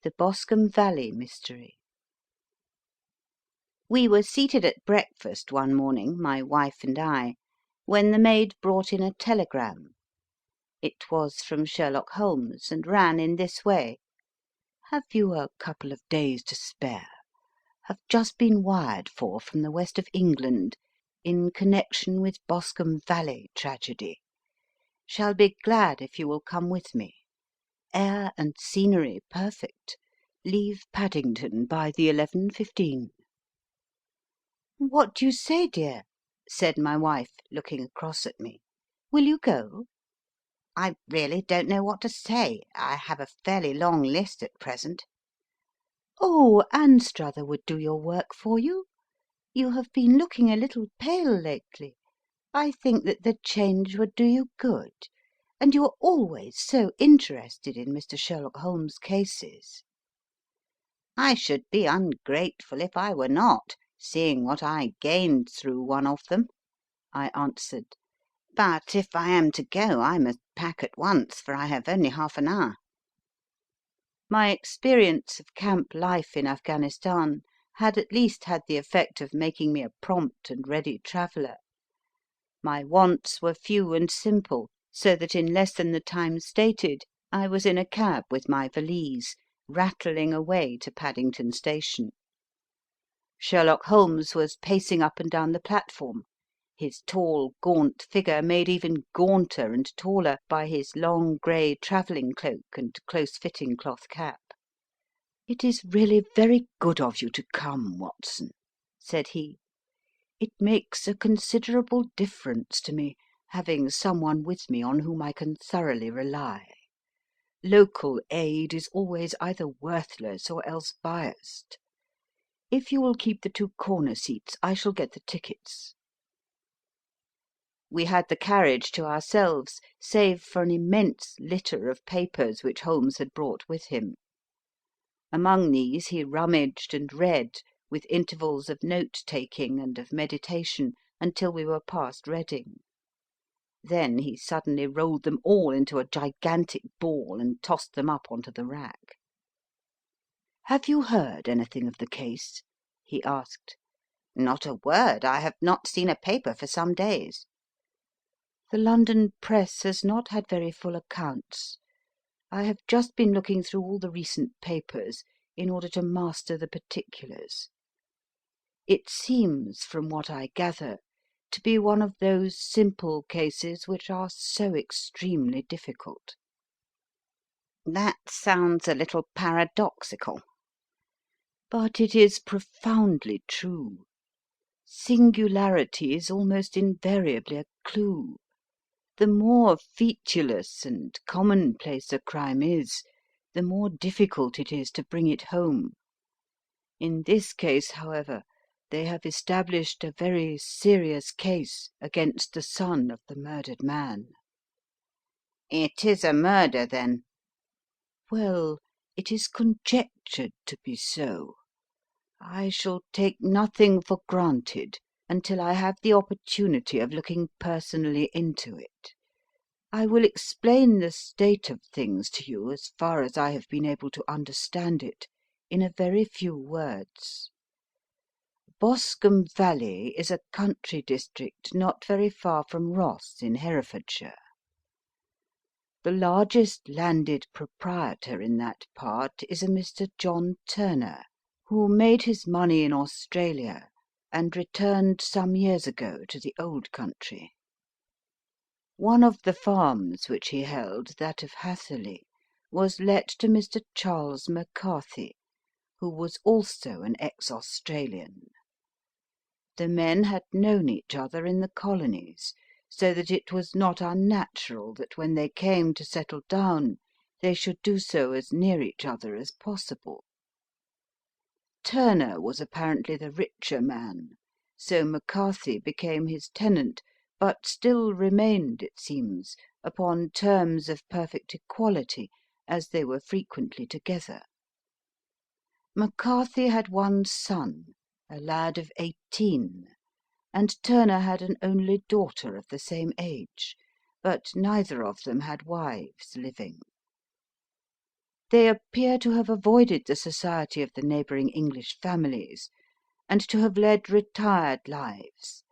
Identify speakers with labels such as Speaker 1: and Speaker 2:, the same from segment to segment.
Speaker 1: The Boscombe Valley Mystery. We were seated at breakfast one morning, my wife and I, when the maid brought in a telegram. It was from Sherlock Holmes, and ran in this way: "Have you a couple of days to spare? Have just been wired for from the west of England in connection with Boscombe Valley tragedy. Shall be glad if you will come with me. Air and scenery perfect. Leave Paddington by the 11:15. "What do you say, dear?" said my wife, looking across at me. "Will you go?" "I really don't know what to say. I have a fairly long list at present." "Oh, Anstruther would do your work for you. You have been looking a little pale lately. I think that the change would do you good. And you are always so interested in Mr. Sherlock Holmes' cases." "I should be ungrateful if I were not, seeing what I gained through one of them," I answered. "But if I am to go, I must pack at once, for I have only half an hour." My experience of camp life in Afghanistan had at least had the effect of making me a prompt and ready traveller. My wants were few and simple, so that in less than the time stated I was in a cab with my valise, rattling away to Paddington Station. Sherlock Holmes was pacing up and down the platform, his tall, gaunt figure made even gaunter and taller by his long grey travelling cloak and close-fitting cloth cap. "It is really very good of you to come, Watson," said he. "It makes a considerable difference to me, having someone with me on whom I can thoroughly rely. Local aid is always either worthless or else biased. If you will keep the two corner seats, I shall get the tickets." We had the carriage to ourselves, save for an immense litter of papers which Holmes had brought with him. Among these he rummaged and read, with intervals of note taking and of meditation, until we were past Reading. Then he suddenly rolled them all into a gigantic ball and tossed them up onto the rack. "Have you heard anything of the case?" he asked. "Not a word. I have not seen a paper for some days." "The London press has not had very full accounts. I have just been looking through all the recent papers in order to master the particulars. It seems, from what I gather, to be one of those simple cases which are so extremely difficult." "That sounds a little paradoxical." "But it is profoundly true. Singularity is almost invariably a clue. The more featureless and commonplace a crime is, the more difficult it is to bring it home. In this case, however, they have established a very serious case against the son of the murdered man." "It is a murder, then?" "Well, it is conjectured to be so. I shall take nothing for granted until I have the opportunity of looking personally into it. I will explain the state of things to you, as far as I have been able to understand it, in a very few words. Boscombe Valley is a country district not very far from Ross in Herefordshire. The largest landed proprietor in that part is a Mr. John Turner, who made his money in Australia and returned some years ago to the old country. One of the farms which he held, that of Hatherley, was let to Mr. Charles McCarthy, who was also an ex-Australian. The men had known each other in the colonies, so that it was not unnatural that when they came to settle down they should do so as near each other as possible. Turner was apparently the richer man, so McCarthy became his tenant, but still remained, it seems, upon terms of perfect equality, as they were frequently together. McCarthy had one son, a lad of 18, and Turner had an only daughter of the same age, but neither of them had wives living. They appear to have avoided the society of the neighbouring English families, and to have led retired lives,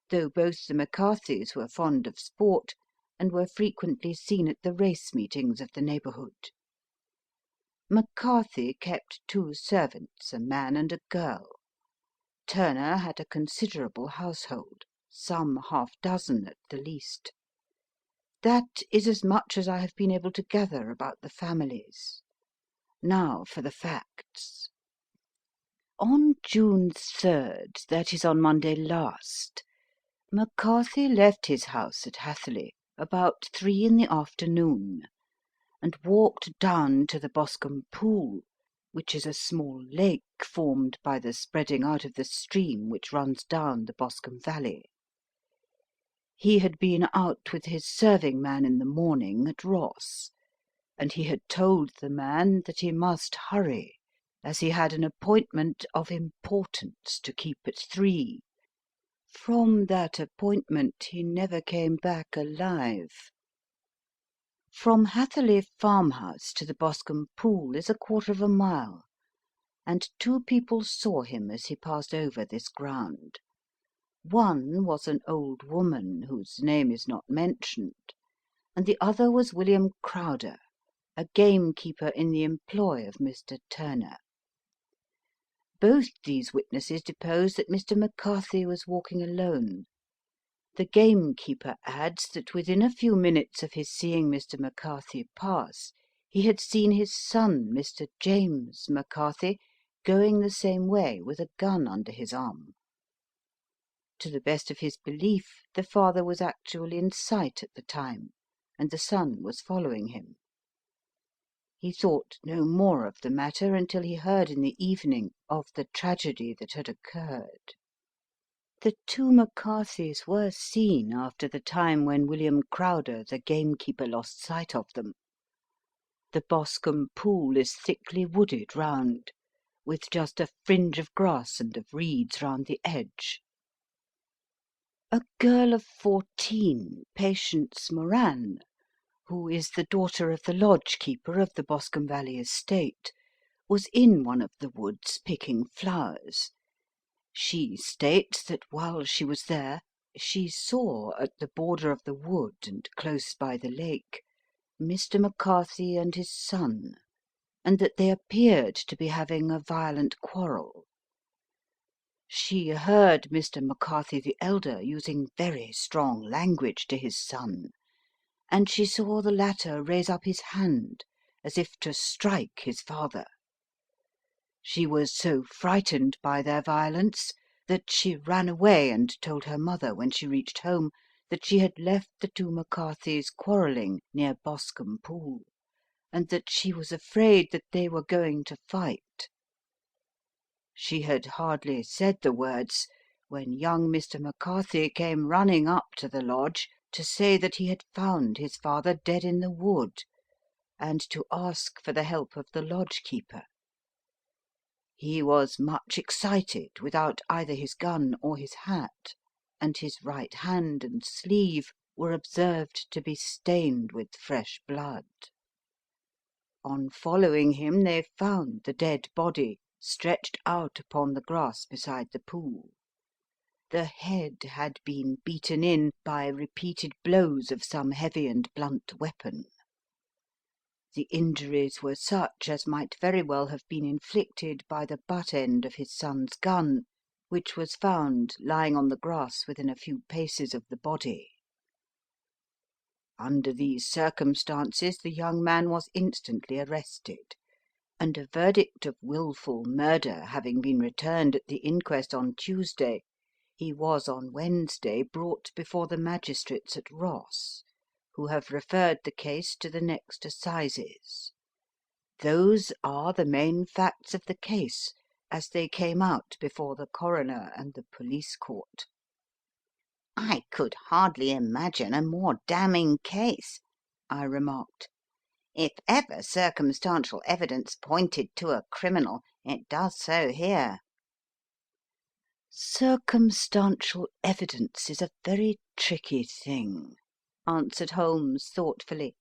Speaker 1: though both the McCarthys were fond of sport, and were frequently seen at the race meetings of the neighbourhood. McCarthy kept 2 servants, a man and a girl. Turner had a considerable household, some half-dozen at the least. That is as much as I have been able to gather about the families. Now for the facts. On June 3rd, that is on Monday last, McCarthy left his house at Hatherley about 3 in the afternoon, and walked down to the Boscombe Pool, which is a small lake formed by the spreading out of the stream which runs down the Boscombe Valley. He had been out with his serving man in the morning at Ross, and he had told the man that he must hurry, as he had an appointment of importance to keep at 3. From that appointment he never came back alive. From Hatherley farmhouse to the Boscombe Pool is 1/4 mile, and 2 people saw him as he passed over this ground. One was an old woman, whose name is not mentioned, and the other was William Crowder, a gamekeeper in the employ of Mr. Turner. Both these witnesses depose that Mr. McCarthy was walking alone. The gamekeeper adds that within a few minutes of his seeing Mr. McCarthy pass, he had seen his son, Mr. James McCarthy, going the same way with a gun under his arm. To the best of his belief, the father was actually in sight at the time, and the son was following him. He thought no more of the matter until he heard in the evening of the tragedy that had occurred. The 2 McCarthys were seen after the time when William Crowder, the gamekeeper, lost sight of them. The Boscombe Pool is thickly wooded round, with just a fringe of grass and of reeds round the edge. A girl of 14, Patience Moran, who is the daughter of the lodge-keeper of the Boscombe Valley estate, was in one of the woods picking flowers. She states that while she was there, she saw at the border of the wood and close by the lake Mr. McCarthy and his son, and that they appeared to be having a violent quarrel. She heard Mr. McCarthy the elder using very strong language to his son, and she saw the latter raise up his hand as if to strike his father. She was so frightened by their violence that she ran away and told her mother when she reached home that she had left the 2 McCarthys quarrelling near Boscombe Pool, and that she was afraid that they were going to fight. She had hardly said the words when young Mr. McCarthy came running up to the lodge to say that he had found his father dead in the wood, and to ask for the help of the lodge-keeper. He was much excited, without either his gun or his hat, and his right hand and sleeve were observed to be stained with fresh blood. On following him they found the dead body stretched out upon the grass beside the pool. The head had been beaten in by repeated blows of some heavy and blunt weapon. The injuries were such as might very well have been inflicted by the butt end of his son's gun, which was found lying on the grass within a few paces of the body. Under these circumstances the young man was instantly arrested, and a verdict of wilful murder having been returned at the inquest on Tuesday, he was on Wednesday brought before the magistrates at Ross, who have referred the case to the next assizes. Those are the main facts of the case as they came out before the coroner and the police court.
Speaker 2: I could hardly imagine a more damning case, I remarked. If ever circumstantial evidence pointed to a criminal, it does so here.
Speaker 1: Circumstantial evidence is a very tricky thing, answered Holmes thoughtfully.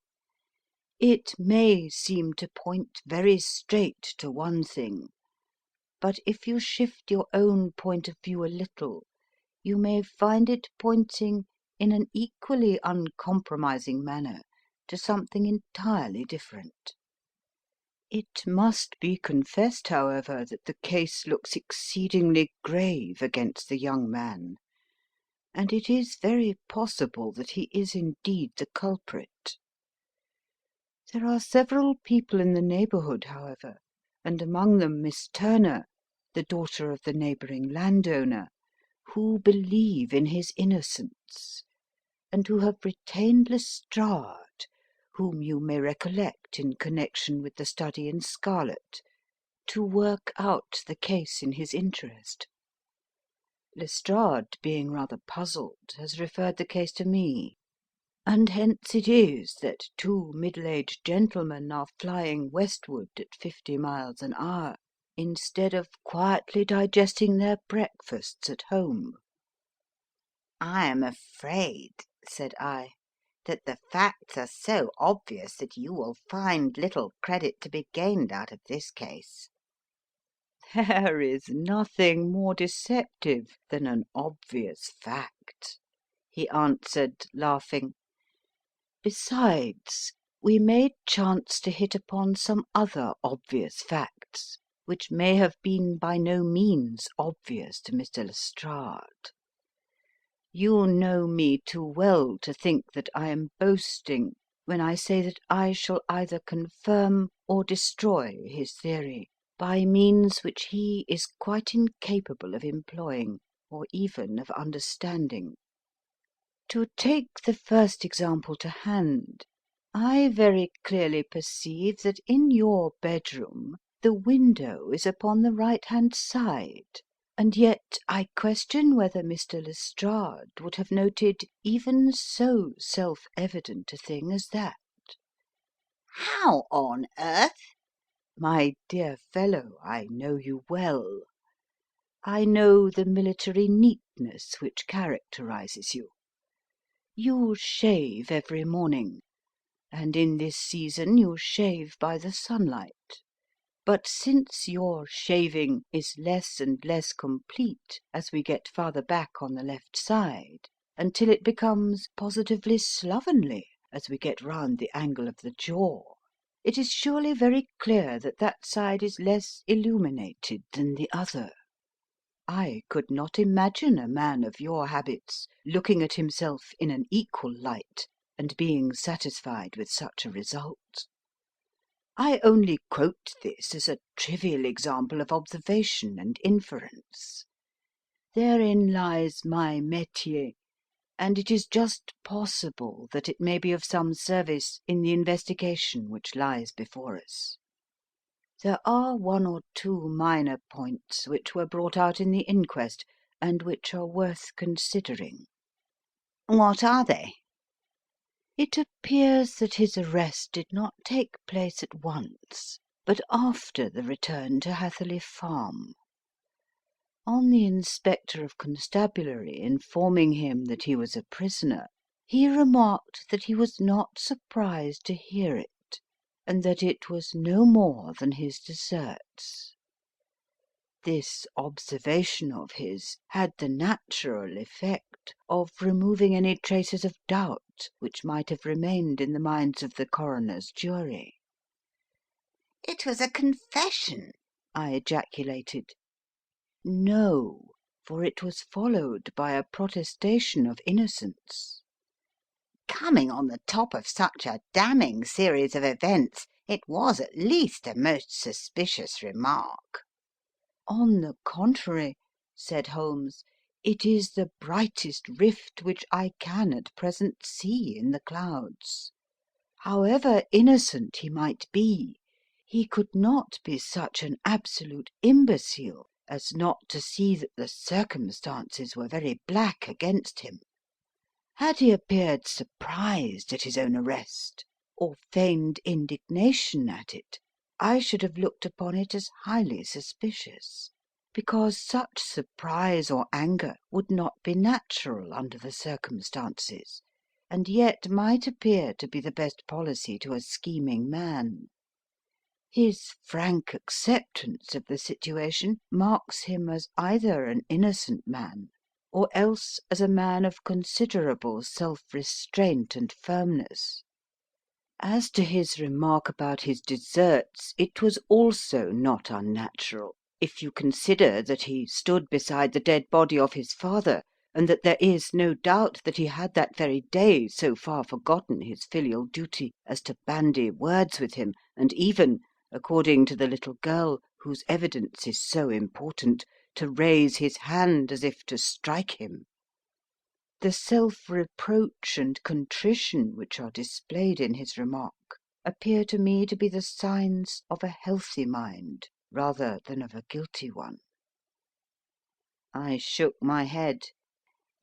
Speaker 1: It may seem to point very straight to one thing, but if you shift your own point of view a little, you may find it pointing in an equally uncompromising manner to something entirely different. It must be confessed, however, that the case looks exceedingly grave against the young man, and it is very possible that he is indeed the culprit. There are several people in the neighbourhood, however, and among them Miss Turner, the daughter of the neighbouring landowner, who believe in his innocence, and who have retained Lestrade, whom you may recollect in connection with the study in scarlet, to work out the case in his interest. Lestrade, being rather puzzled, has referred the case to me, and hence it is that two middle-aged gentlemen are flying westward at 50 miles an hour, instead of quietly digesting their breakfasts at home.
Speaker 2: I am afraid, said I, that the facts are so obvious that you will find little credit to be gained out of this case.
Speaker 1: There is nothing more deceptive than an obvious fact, he answered, laughing. Besides, we may chance to hit upon some other obvious facts, which may have been by no means obvious to Mr. Lestrade. You know me too well to think that I am boasting when I say that I shall either confirm or destroy his theory by means which he is quite incapable of employing, or even of understanding. To take the first example to hand, I very clearly perceive that in your bedroom the window is upon the right-hand side, and yet I question whether Mr. Lestrade would have noted even so self-evident a thing as that.
Speaker 2: How on earth?
Speaker 1: My dear fellow, I know you well. I know the military neatness which characterizes you. You shave every morning, and in this season you shave by the sunlight. But since your shaving is less and less complete as we get farther back on the left side, until it becomes positively slovenly as we get round the angle of the jaw, it is surely very clear that that side is less illuminated than the other. I could not imagine a man of your habits looking at himself in an equal light and being satisfied with such a result. I only quote this as a trivial example of observation and inference. Therein lies my métier, and it is just possible that it may be of some service in the investigation which lies before us. There are one or two minor points which were brought out in the inquest, and which are worth considering.
Speaker 2: What are they?
Speaker 1: It appears that his arrest did not take place at once, but after the return to Hatherley Farm. On the Inspector of Constabulary informing him that he was a prisoner, he remarked that he was not surprised to hear it, and that it was no more than his deserts. This observation of his had the natural effect of removing any traces of doubt which might have remained in the minds of the coroner's jury.
Speaker 2: It was a confession,
Speaker 1: I ejaculated. No, for it was followed by a protestation of innocence.
Speaker 2: Coming on the top of such a damning series of events, it was at least a most suspicious remark.
Speaker 1: On the contrary, said Holmes, it is the brightest rift which I can at present see in the clouds. However innocent he might be, he could not be such an absolute imbecile as not to see that the circumstances were very black against him. Had he appeared surprised at his own arrest, or feigned indignation at it, I should have looked upon it as highly suspicious, because such surprise or anger would not be natural under the circumstances, and yet might appear to be the best policy to a scheming man. His frank acceptance of the situation marks him as either an innocent man, or else as a man of considerable self-restraint and firmness. As to his remark about his deserts, it was also not unnatural, if you consider that he stood beside the dead body of his father, and that there is no doubt that he had that very day so far forgotten his filial duty as to bandy words with him, and even, according to the little girl, whose evidence is so important, to raise his hand as if to strike him. The self-reproach and contrition which are displayed in his remark appear to me to be the signs of a healthy mind rather than of a guilty one. I shook my head.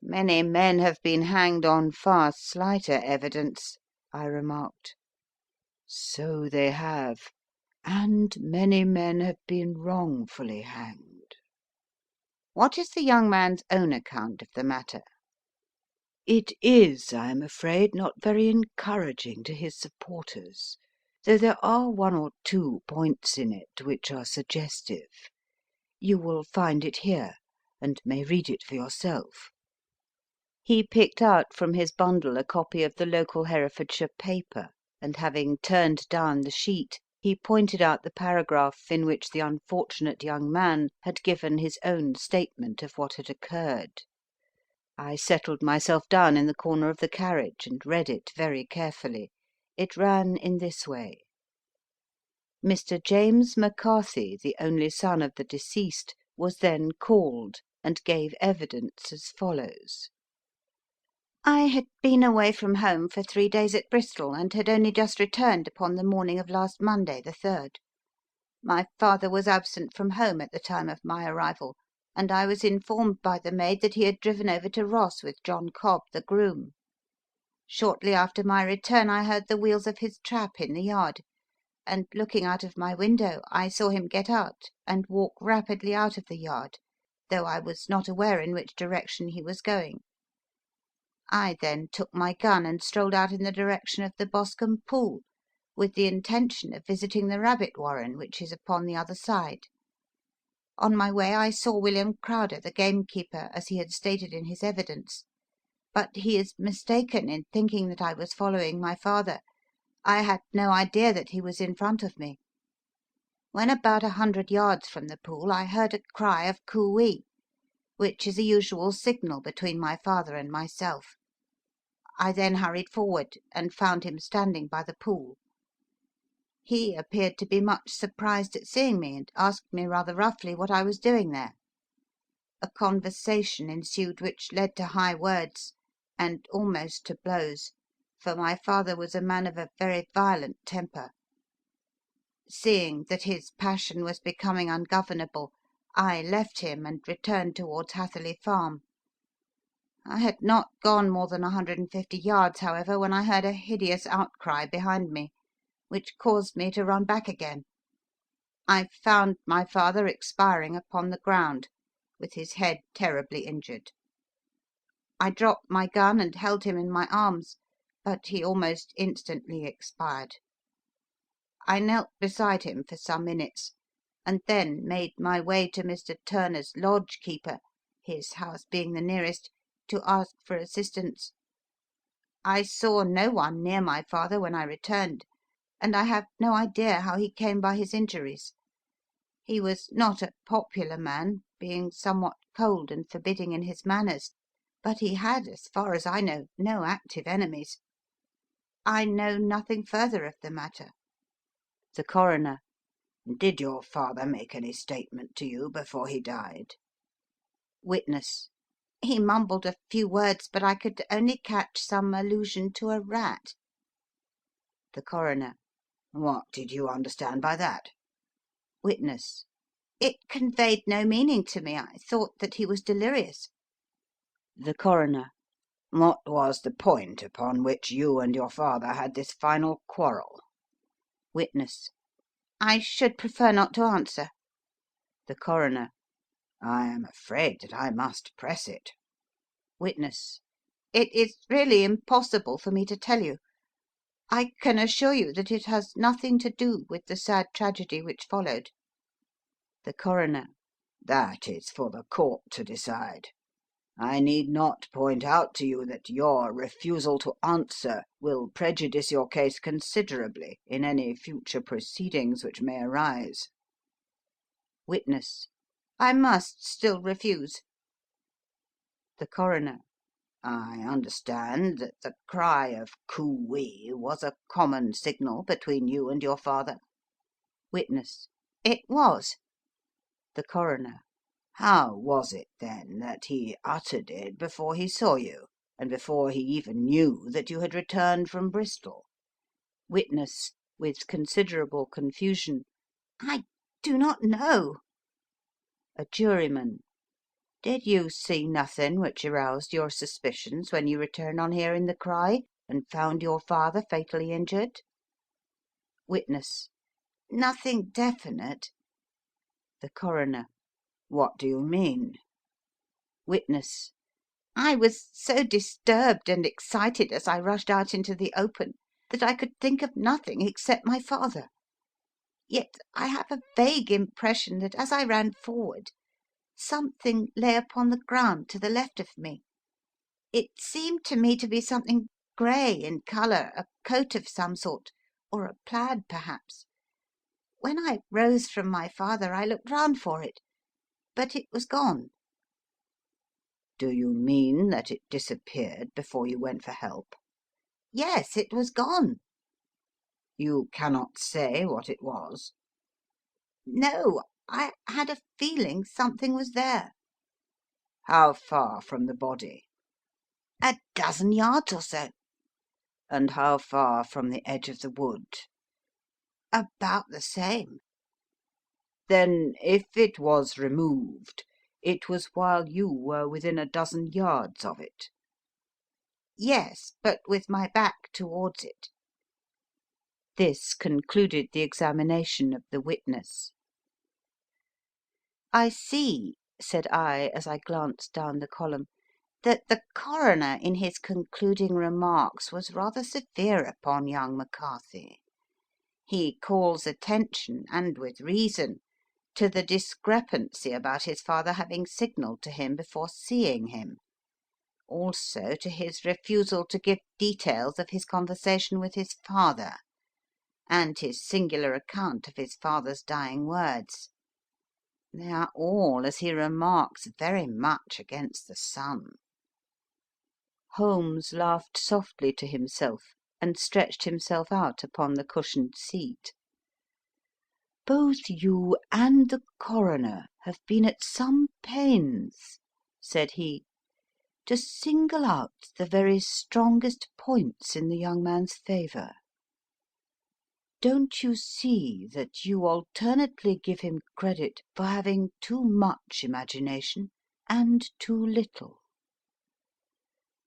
Speaker 1: Many men have been hanged on far slighter evidence, I remarked. So they have, and many men have been wrongfully hanged. What is the young man's own account of the matter? It is, I am afraid, not very encouraging to his supporters, though there are one or two points in it which are suggestive. You will find it here, and may read it for yourself. He picked out from his bundle a copy of the local Herefordshire paper, and having turned down the sheet, he pointed out the paragraph in which the unfortunate young man had given his own statement of what had occurred. I settled myself down in the corner of the carriage and read it very carefully. It ran in this way: Mr. James McCarthy, the only son of the deceased, was then called, and gave evidence as follows. I had been away from home for 3 days at Bristol, and had only just returned upon the morning of last Monday, the 3rd. My father was absent from home at the time of my arrival, and I was informed by the maid that he had driven over to Ross with John Cobb, the groom. Shortly after my return I heard the wheels of his trap in the yard, and looking out of my window I saw him get out and walk rapidly out of the yard, though I was not aware in which direction he was going. I then took my gun and strolled out in the direction of the Boscombe pool, with the intention of visiting the rabbit warren, which is upon the other side. On my way I saw William Crowder, the gamekeeper, as he had stated in his evidence, but he is mistaken in thinking that I was following my father. I had no idea that he was in front of me. When about 100 yards from the pool I heard a cry of coo-ee, which is a usual signal between my father and myself. I then hurried forward, and found him standing by the pool. He appeared to be much surprised at seeing me, and asked me rather roughly what I was doing there. A conversation ensued which led to high words, and almost to blows, for my father was a man of a very violent temper. Seeing that his passion was becoming ungovernable, I left him and returned towards Hatherley Farm. I had not gone more than 150 yards, however, when I heard a hideous outcry behind me, which caused me to run back again. I found my father expiring upon the ground, with his head terribly injured. I dropped my gun and held him in my arms, but he almost instantly expired. I knelt beside him for some minutes, and then made my way to Mr. Turner's lodge keeper, his house being the nearest, to ask for assistance. I saw no one near my father when I returned, and I have no idea how he came by his injuries. He was not a popular man, being somewhat cold and forbidding in his manners, but he had, as far as I know, no active enemies. I know nothing further of the matter. The Coroner: Did your father make any statement to you before he died? Witness: He mumbled a few words, but I could only catch some allusion to a rat. The Coroner: What did you understand by that? Witness: It conveyed no meaning to me. I thought that he was delirious. The Coroner: What was the point upon which you and your father had this final quarrel? Witness: I should prefer not to answer. The Coroner: I am afraid that I must press it. Witness: It is really impossible for me to tell you. I can assure you that it has nothing to do with the sad tragedy which followed.
Speaker 2: The Coroner: That is for the court to decide. I need not point out to you that your refusal to answer will prejudice your case considerably in any future proceedings which may arise.
Speaker 1: Witness: I must still refuse.
Speaker 2: The Coroner: I understand that the cry of coo-wee was a common signal between you and your father.
Speaker 1: Witness: It was.
Speaker 2: The Coroner: How was it, then, that he uttered it before he saw you, and before he even knew that you had returned from Bristol?
Speaker 1: Witness (with considerable confusion): I do not know. A Juryman: Did you see nothing which aroused your suspicions when you returned on hearing the cry, and found your father fatally injured? Witness: Nothing definite.
Speaker 2: The Coroner: What do you mean?
Speaker 1: Witness: I was so disturbed and excited as I rushed out into the open that I could think of nothing except my father. Yet I have a vague impression that as I ran forward, something lay upon the ground to the left of me. It seemed to me to be something grey in colour, a coat of some sort, or a plaid perhaps. When I rose from my father I looked round for it, but it was gone.
Speaker 2: Do you mean that it disappeared before you went for help?
Speaker 1: Yes, it was gone.
Speaker 2: You cannot say what it was?
Speaker 1: No, I had a feeling something was there.
Speaker 2: How far from the body?
Speaker 1: A dozen yards or so.
Speaker 2: And how far from the edge of the wood?
Speaker 1: About the same.
Speaker 2: Then, if it was removed, it was while you were within a dozen yards of it?
Speaker 1: Yes, but with my back towards it.
Speaker 2: This concluded the examination of the witness.
Speaker 1: I see, said I, as I glanced down the column, that the coroner in his concluding remarks was rather severe upon young McCarthy. He calls attention, and with reason, to the discrepancy about his father having signalled to him before seeing him, also to his refusal to give details of his conversation with his father, and his singular account of his father's dying words. They are all, as he remarks, very much against the son.
Speaker 2: Holmes laughed softly to himself, and stretched himself out upon the cushioned seat. Both you and the coroner have been at some pains, said he, to single out the very strongest points in the young man's favour. Don't you see that you alternately give him credit for having too much imagination and too little?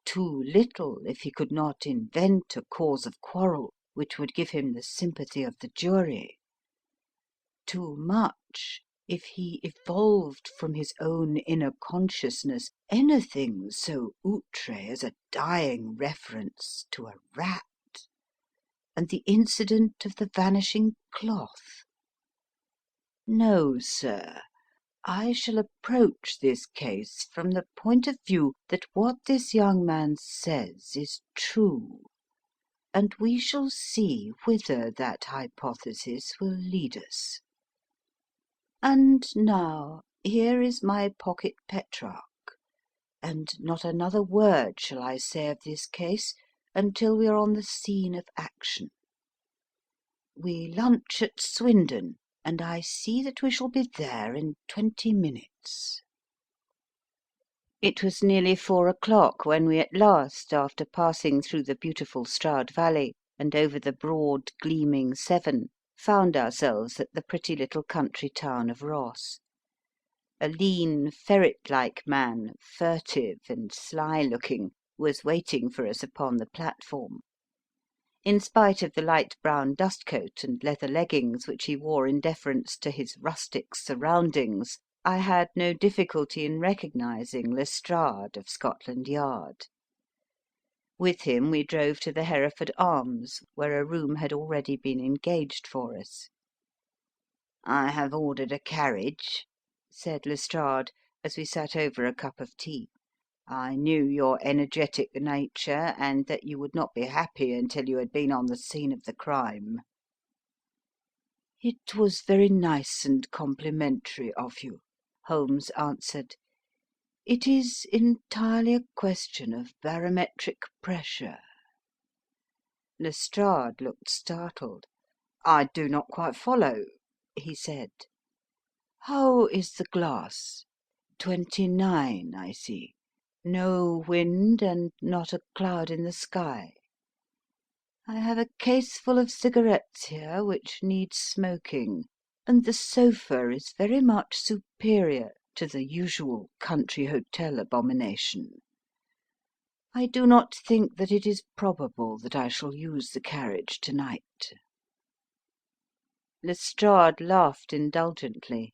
Speaker 2: Too little if he could not invent a cause of quarrel which would give him the sympathy of the jury; too much if he evolved from his own inner consciousness anything so outre as a dying reference to a rat, and the incident of the vanishing cloth. No, sir, I shall approach this case from the point of view that what this young man says is true, and we shall see whither that hypothesis will lead us. And now here is my pocket Petrarch, and not another word shall I say of this case until we are on the scene of action. We lunch at Swindon, and I see that we shall be there in 20 minutes. It was nearly 4 o'clock when we at last, after passing through the beautiful Stroud Valley and over the broad, gleaming Severn, found ourselves at the pretty little country town of Ross. A lean, ferret-like man, furtive and sly-looking, was waiting for us upon the platform. In spite of the light brown dustcoat and leather leggings which he wore in deference to his rustic surroundings, I had no difficulty in recognizing Lestrade of Scotland Yard.
Speaker 1: With him we drove to the Hereford Arms, where a room had already been engaged for us. "I have ordered a carriage," said Lestrade, as we sat over a cup of tea. "I knew your energetic nature, and that you would not be happy until you had been on the scene of the crime." "It was very nice and complimentary of you," Holmes answered. "It is entirely a question of barometric pressure." Lestrade looked startled. "I do not quite follow," he said. "How is the glass? 29, I see. No wind and not a cloud in the sky. I have a case full of cigarettes here which need smoking, and the sofa is very much superior to the usual country hotel abomination. I do not think that it is probable that I shall use the carriage to-night." Lestrade laughed indulgently.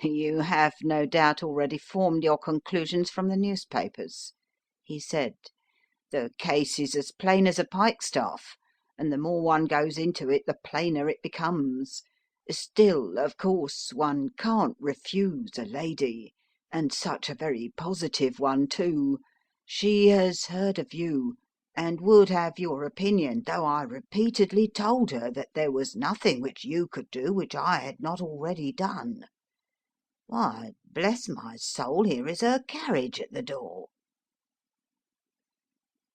Speaker 1: "You have no doubt already formed your conclusions from the newspapers," he said. "The case is as plain as a pikestaff, and the more one goes into it, the plainer it becomes. Still, of course, one can't refuse a lady, and such a very positive one, too. She has heard of you, and would have your opinion, though I repeatedly told her that there was nothing which you could do which I had not already done. Why, bless my soul, here is her carriage at the door."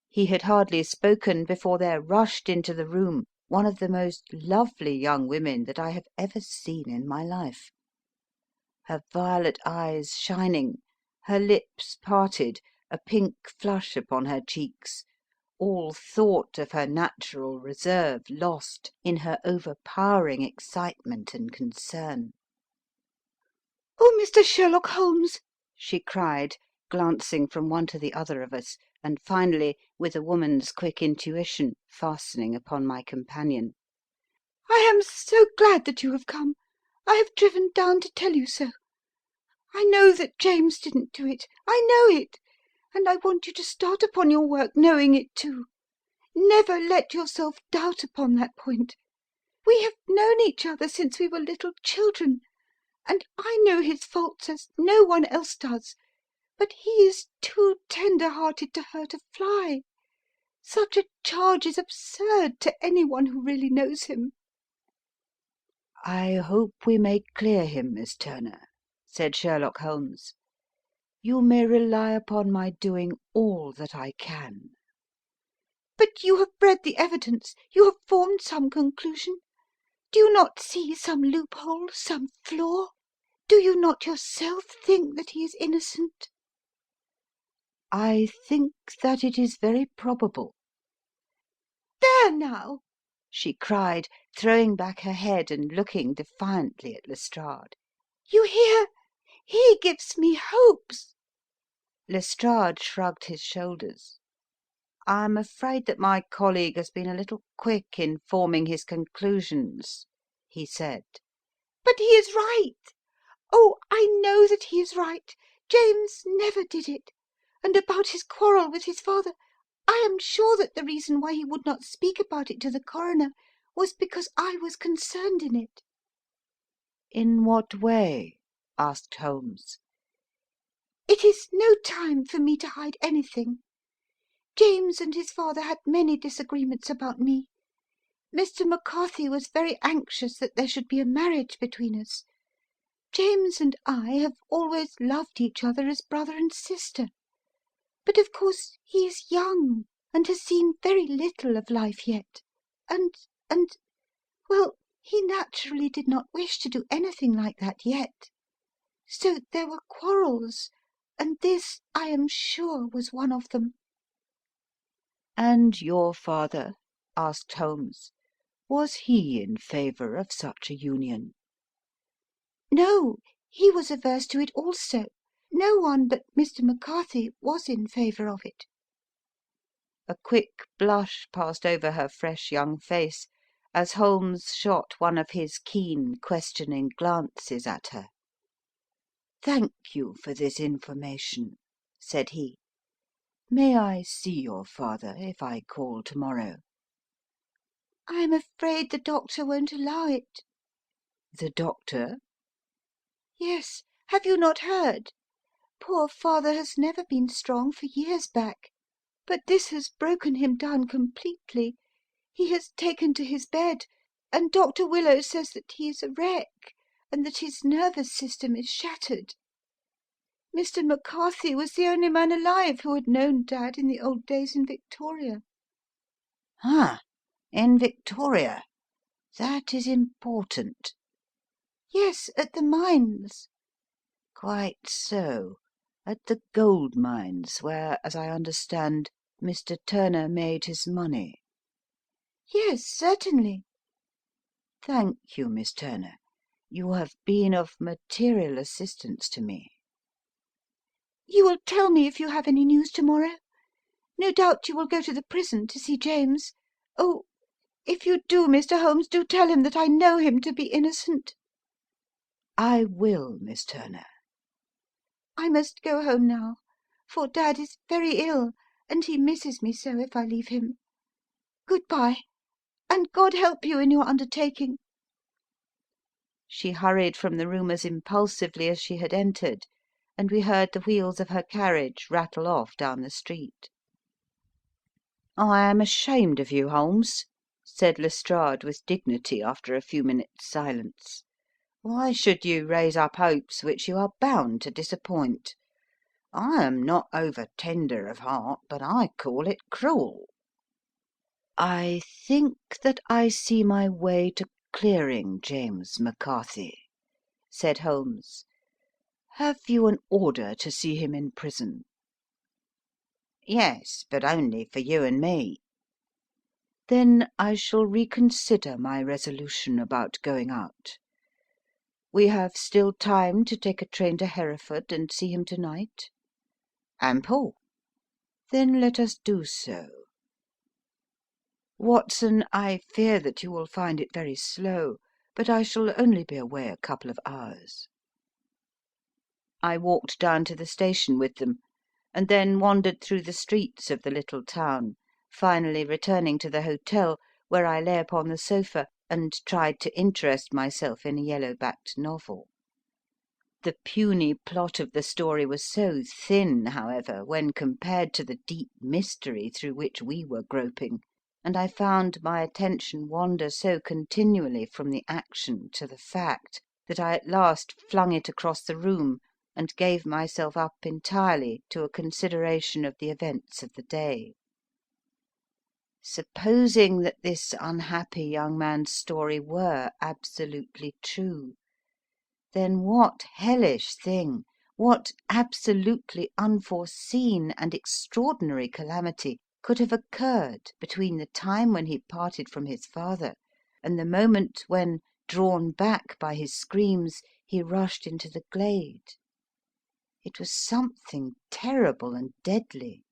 Speaker 1: He had hardly spoken before there rushed into the room one of the most lovely young women that I have ever seen in my life. Her violet eyes shining, her lips parted, a pink flush upon her cheeks, all thought of her natural reserve lost in her overpowering excitement and concern. "Oh, Mr. Sherlock Holmes!" she cried, glancing from one to the other of us, and finally, with a woman's quick intuition, fastening upon my companion. "I am so glad that you have come. I have driven down to tell you so. I know that James didn't do it. I know it. And I want you to start upon your work knowing it too. Never let yourself doubt upon that point. We have known each other since we were little children, and I know his faults as no one else does, but he is too tender-hearted to hurt a fly. Such a charge is absurd to any one who really knows him." "I hope we may clear him, Miss Turner," said Sherlock Holmes. "You may rely upon my doing all that I can." "But you have read the evidence. You have formed some conclusion. Do you not see some loophole, some flaw? Do you not yourself think that he is innocent?" "I think that it is very probable." "There now!" she cried, throwing back her head and looking defiantly at Lestrade. "You hear? He gives me hopes." Lestrade shrugged his shoulders. "I'm afraid that my colleague has been a little quick in forming his conclusions," he said.
Speaker 2: "But he is right. Oh, I know that he is right. James never did it. And about his quarrel with his father, I am sure that the reason why he would not speak about it to the coroner was because I was concerned in it."
Speaker 1: "In what way?" asked Holmes.
Speaker 2: "It is no time for me to hide anything. James and his father had many disagreements about me. Mr. McCarthy was very anxious that there should be a marriage between us. James and I have always loved each other as brother and sister. But of course he is young and has seen very little of life yet. And, well, he naturally did not wish to do anything like that yet. So there were quarrels, and this, I am sure, was one of them."
Speaker 1: "And your father?" asked Holmes. "Was he in favour of such a union?"
Speaker 2: "No, he was averse to it also. No one but Mr. McCarthy was in favour of it."
Speaker 1: A quick blush passed over her fresh young face as Holmes shot one of his keen, questioning glances at her. "Thank you for this information," said he.
Speaker 2: May I see your father if I call tomorrow?"
Speaker 1: "I am afraid the doctor won't allow it."
Speaker 2: "The doctor?"
Speaker 1: "Yes. Have you not heard? Poor father has never been strong for years back, but this has broken him down completely. He has taken to his bed, and Dr. Willow says that he is a wreck, and that his nervous system is shattered. Mr. McCarthy was the only man alive who had known Dad in the old days in Victoria."
Speaker 2: "Ah, in Victoria. That is important."
Speaker 1: "Yes, at the mines."
Speaker 2: "Quite so. At the gold mines, where, as I understand, Mr. Turner made his money."
Speaker 1: "Yes, certainly."
Speaker 2: "Thank you, Miss Turner. You have been of material assistance to me."
Speaker 1: "You will tell me if you have any news tomorrow? No doubt you will go to the prison to see James. Oh, if you do, Mr. Holmes, do tell him that I know him to be innocent."
Speaker 2: "I will, Miss Turner."
Speaker 1: "I must go home now, for Dad is very ill, and he misses me so if I leave him. Good bye, and God help you in your undertaking."
Speaker 2: She hurried from the room as impulsively as she had entered, and we heard the wheels of her carriage rattle off down the street. "I am ashamed of you, Holmes," said Lestrade with dignity after a few minutes' silence. "Why should you raise up hopes which you are bound to disappoint? I am not over tender of heart, but I call it cruel." "I think that I see my way to clearing James McCarthy," said Holmes. "Have you an order to see him in prison?" "Yes, but only for you and me." "Then I shall reconsider my resolution about going out. We have still time to take a train to Hereford and see him to night?" "Ample." "Then let us do so. Watson, I fear that you will find it very slow, but I shall only be away a couple of hours." I walked down to the station with them, and then wandered through the streets of the little town, finally returning to the hotel, where I lay upon the sofa and tried to interest myself in a yellow backed novel. The puny plot of the story was so thin, however, when compared to the deep mystery through which we were groping, and I found my attention wander so continually from the action to the fact, that I at last flung it across the room and gave myself up entirely to a consideration of the events of the day. Supposing that this unhappy young man's story were absolutely true, then what hellish thing, what absolutely unforeseen and extraordinary calamity could have occurred between the time when he parted from his father and the moment when, drawn back by his screams, he rushed into the glade? It was something terrible and deadly.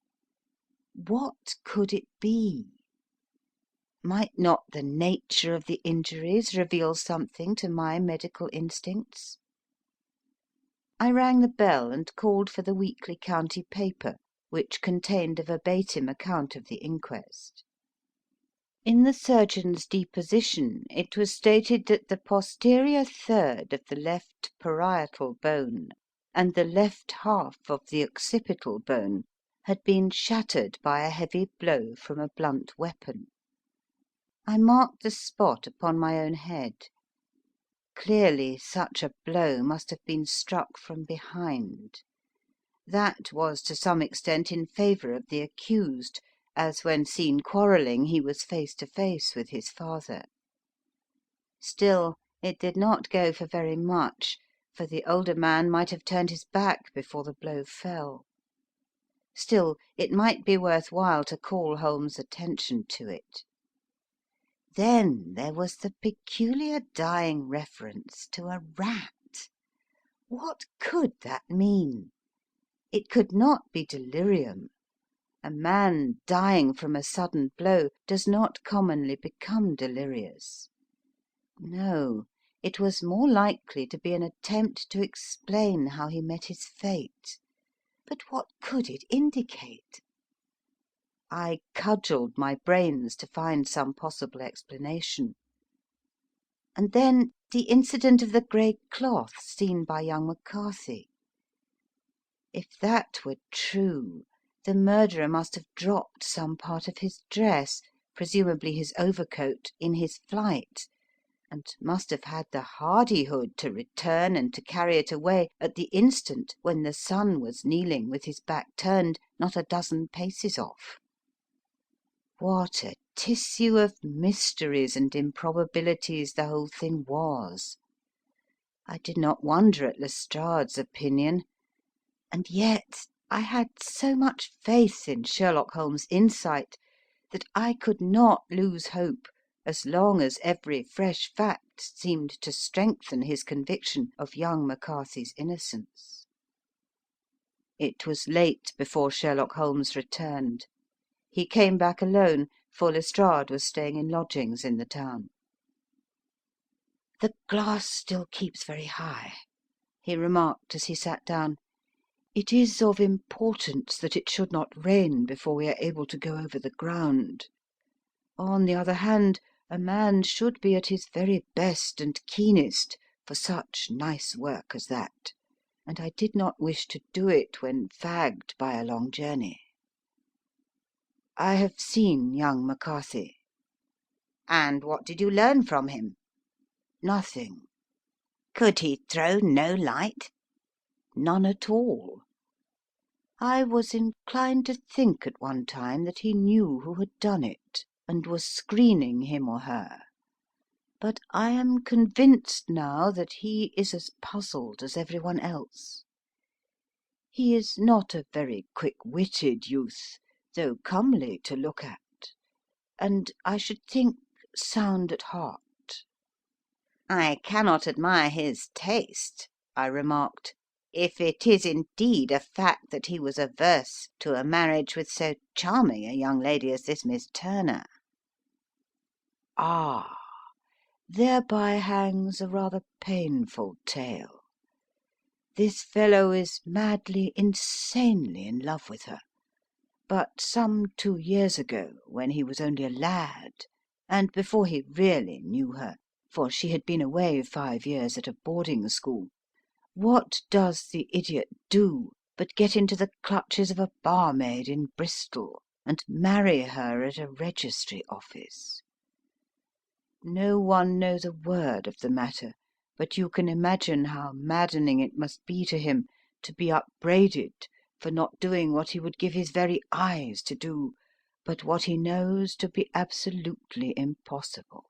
Speaker 2: What could it be? Might not the nature of the injuries reveal something to my medical instincts? I rang the bell and called for the weekly county paper, which contained a verbatim account of the inquest. In the surgeon's deposition it was stated that the posterior third of the left parietal bone and the left half of the occipital bone had been shattered by a heavy blow from a blunt weapon. I marked the spot upon my own head. Clearly such a blow must have been struck from behind. That was to some extent in favour of the accused, as when seen quarrelling he was face to face with his father. Still, it did not go for very much, for the older man might have turned his back before the blow fell. Still, it might be worth while to call Holmes' attention to it. Then there was the peculiar dying reference to a rat. What could that mean? It could not be delirium. A man dying from a sudden blow does not commonly become delirious. No, it was more likely to be an attempt to explain how he met his fate. But what could it indicate?
Speaker 1: I cudgelled my brains to find some possible explanation. And then the incident of the grey cloth seen by young McCarthy. If that were true, the murderer must have dropped some part of his dress, presumably his overcoat, in his flight, and must have had the hardihood to return and to carry it away at the instant when the son was kneeling with his back turned not a dozen paces off. What a tissue of mysteries and improbabilities the whole thing was! I did not wonder at Lestrade's opinion, and yet I had so much faith in Sherlock Holmes' insight that I could not lose hope as long as every fresh fact seemed to strengthen his conviction of young McCarthy's innocence. It was late before Sherlock Holmes returned. He came back alone, for Lestrade was staying in lodgings in the town. "The glass still keeps very high," he remarked as he sat down. "It is of importance that it should not rain before we are able to go over the ground. On the other hand, a man should be at his very best and keenest for such nice work as that, and I did not wish to do it when fagged by a long journey. I have seen young McCarthy." "And what did you learn from him?" "Nothing."
Speaker 2: Could he throw no light?"
Speaker 1: "None at all. I was inclined to think at one time that he knew who had done it, and was screening him or her, but I am convinced now that he is as puzzled as everyone else. He is not a very quick-witted youth, though comely to look at, and I should think sound at heart."
Speaker 2: "I cannot admire his taste," I remarked, "if it is indeed a fact that he was averse to a marriage with so charming a young lady as this Miss Turner."
Speaker 1: "Ah, thereby hangs a rather painful tale. This fellow is madly, insanely in love with her, but some 2 years ago, when he was only a lad, and before he really knew her, for she had been away 5 years at a boarding school, what does the idiot do but get into the clutches of a barmaid in Bristol, and marry her at a registry office. No one knows a word of the matter, but you can imagine how maddening it must be to him to be upbraided for not doing what he would give his very eyes to do, but what he knows to be absolutely impossible.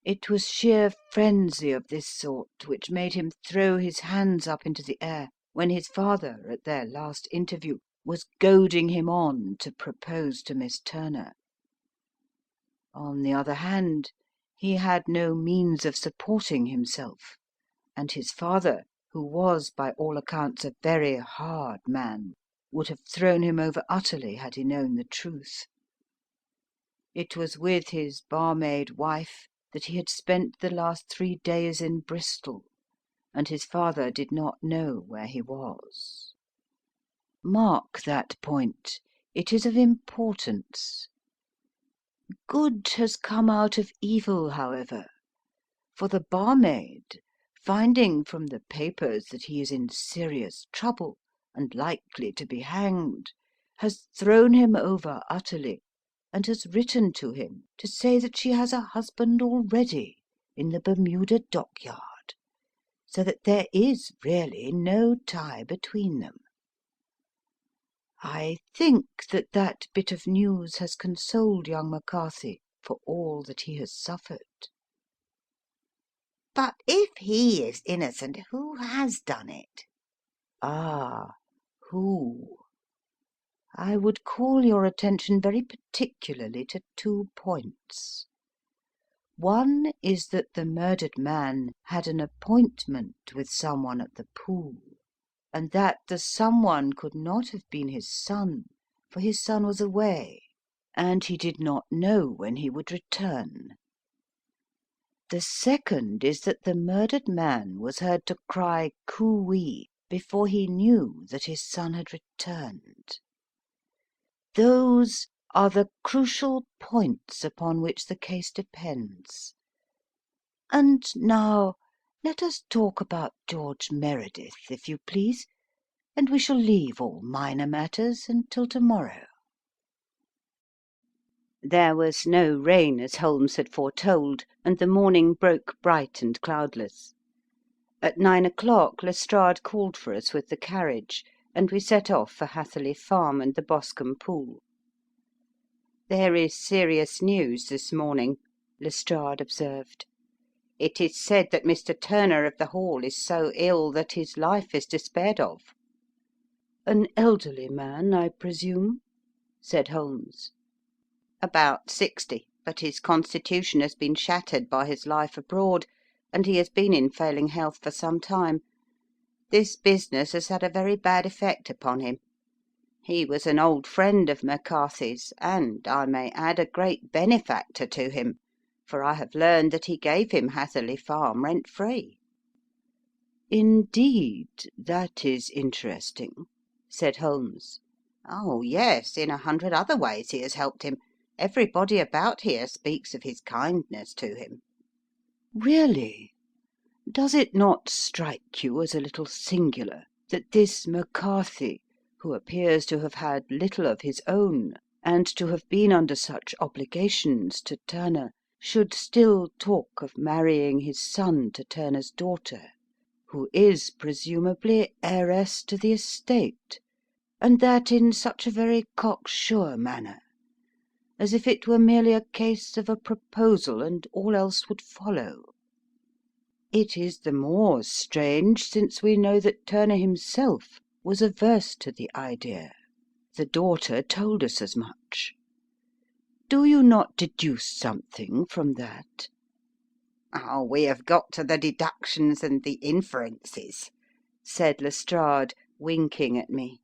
Speaker 1: It was sheer frenzy of this sort which made him throw his hands up into the air when his father, at their last interview, was goading him on to propose to Miss Turner. On the other hand, he had no means of supporting himself, and his father, who was by all accounts a very hard man, would have thrown him over utterly had he known the truth. It was with his barmaid wife that he had spent the last 3 days in Bristol, and his father did not know where he was. Mark that point. It is of importance. Good has come out of evil, however, for the barmaid, finding from the papers that he is in serious trouble and likely to be hanged, has thrown him over utterly, and has written to him to say that she has a husband already in the Bermuda dockyard, so that there is really no tie between them. I think that that bit of news has consoled young McCarthy for all that he has suffered.
Speaker 2: "But if he is innocent, who has done it?"
Speaker 1: Ah, who? I would call your attention very particularly to 2 points. One is that the murdered man had an appointment with someone at the pool, and that the someone could not have been his son, for his son was away, and he did not know when he would return. The second is that the murdered man was heard to cry coo-ee before he knew that his son had returned. Those are the crucial points upon which the case depends. And now let us talk about George Meredith, if you please, and we shall leave all minor matters until tomorrow." There was no rain, as Holmes had foretold, and the morning broke bright and cloudless. At 9 o'clock Lestrade called for us with the carriage, and we set off for Hatherley Farm and the Boscombe Pool. "There is serious news this morning," Lestrade observed. "It is said that Mr. Turner of the Hall is so ill that his life is despaired of." "An elderly man, I presume?" said Holmes. "About 60, but his constitution has been shattered by his life abroad, and he has been in failing health for some time. This business has had a very bad effect upon him. He was an old friend of McCarthy's, and, I may add, a great benefactor to him, for I have learned that he gave him Hatherley Farm rent free." "Indeed, that is interesting," said Holmes.
Speaker 2: "Oh, yes, in 100 other ways he has helped him. Everybody about here speaks of his kindness to him."
Speaker 1: "Really? Does it not strike you as a little singular that this McCarthy, who appears to have had little of his own, and to have been under such obligations to Turner, should still talk of marrying his son to Turner's daughter, who is presumably heiress to the estate, and that in such a very cocksure manner, as if it were merely a case of a proposal and all else would follow? It is the more strange since we know that Turner himself was averse to the idea. The daughter told us as much. Do you not deduce something from that?"
Speaker 2: "Oh, we have got to the deductions and the inferences," said Lestrade, winking at me.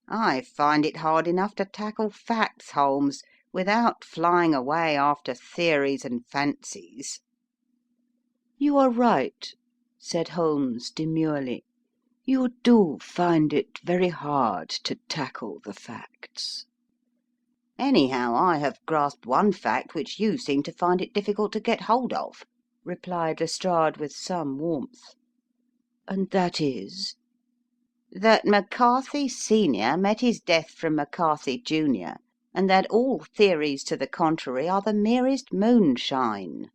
Speaker 2: "I find it hard enough to tackle facts, Holmes, without flying away after theories and fancies."
Speaker 1: "You are right," said Holmes demurely. "You do find it very hard to tackle the facts."
Speaker 2: "Anyhow, I have grasped one fact which you seem to find it difficult to get hold of," replied Lestrade with some warmth.
Speaker 1: "And that is?"
Speaker 2: "That McCarthy senior met his death from McCarthy junior, and that all theories to the contrary are the merest moonshine."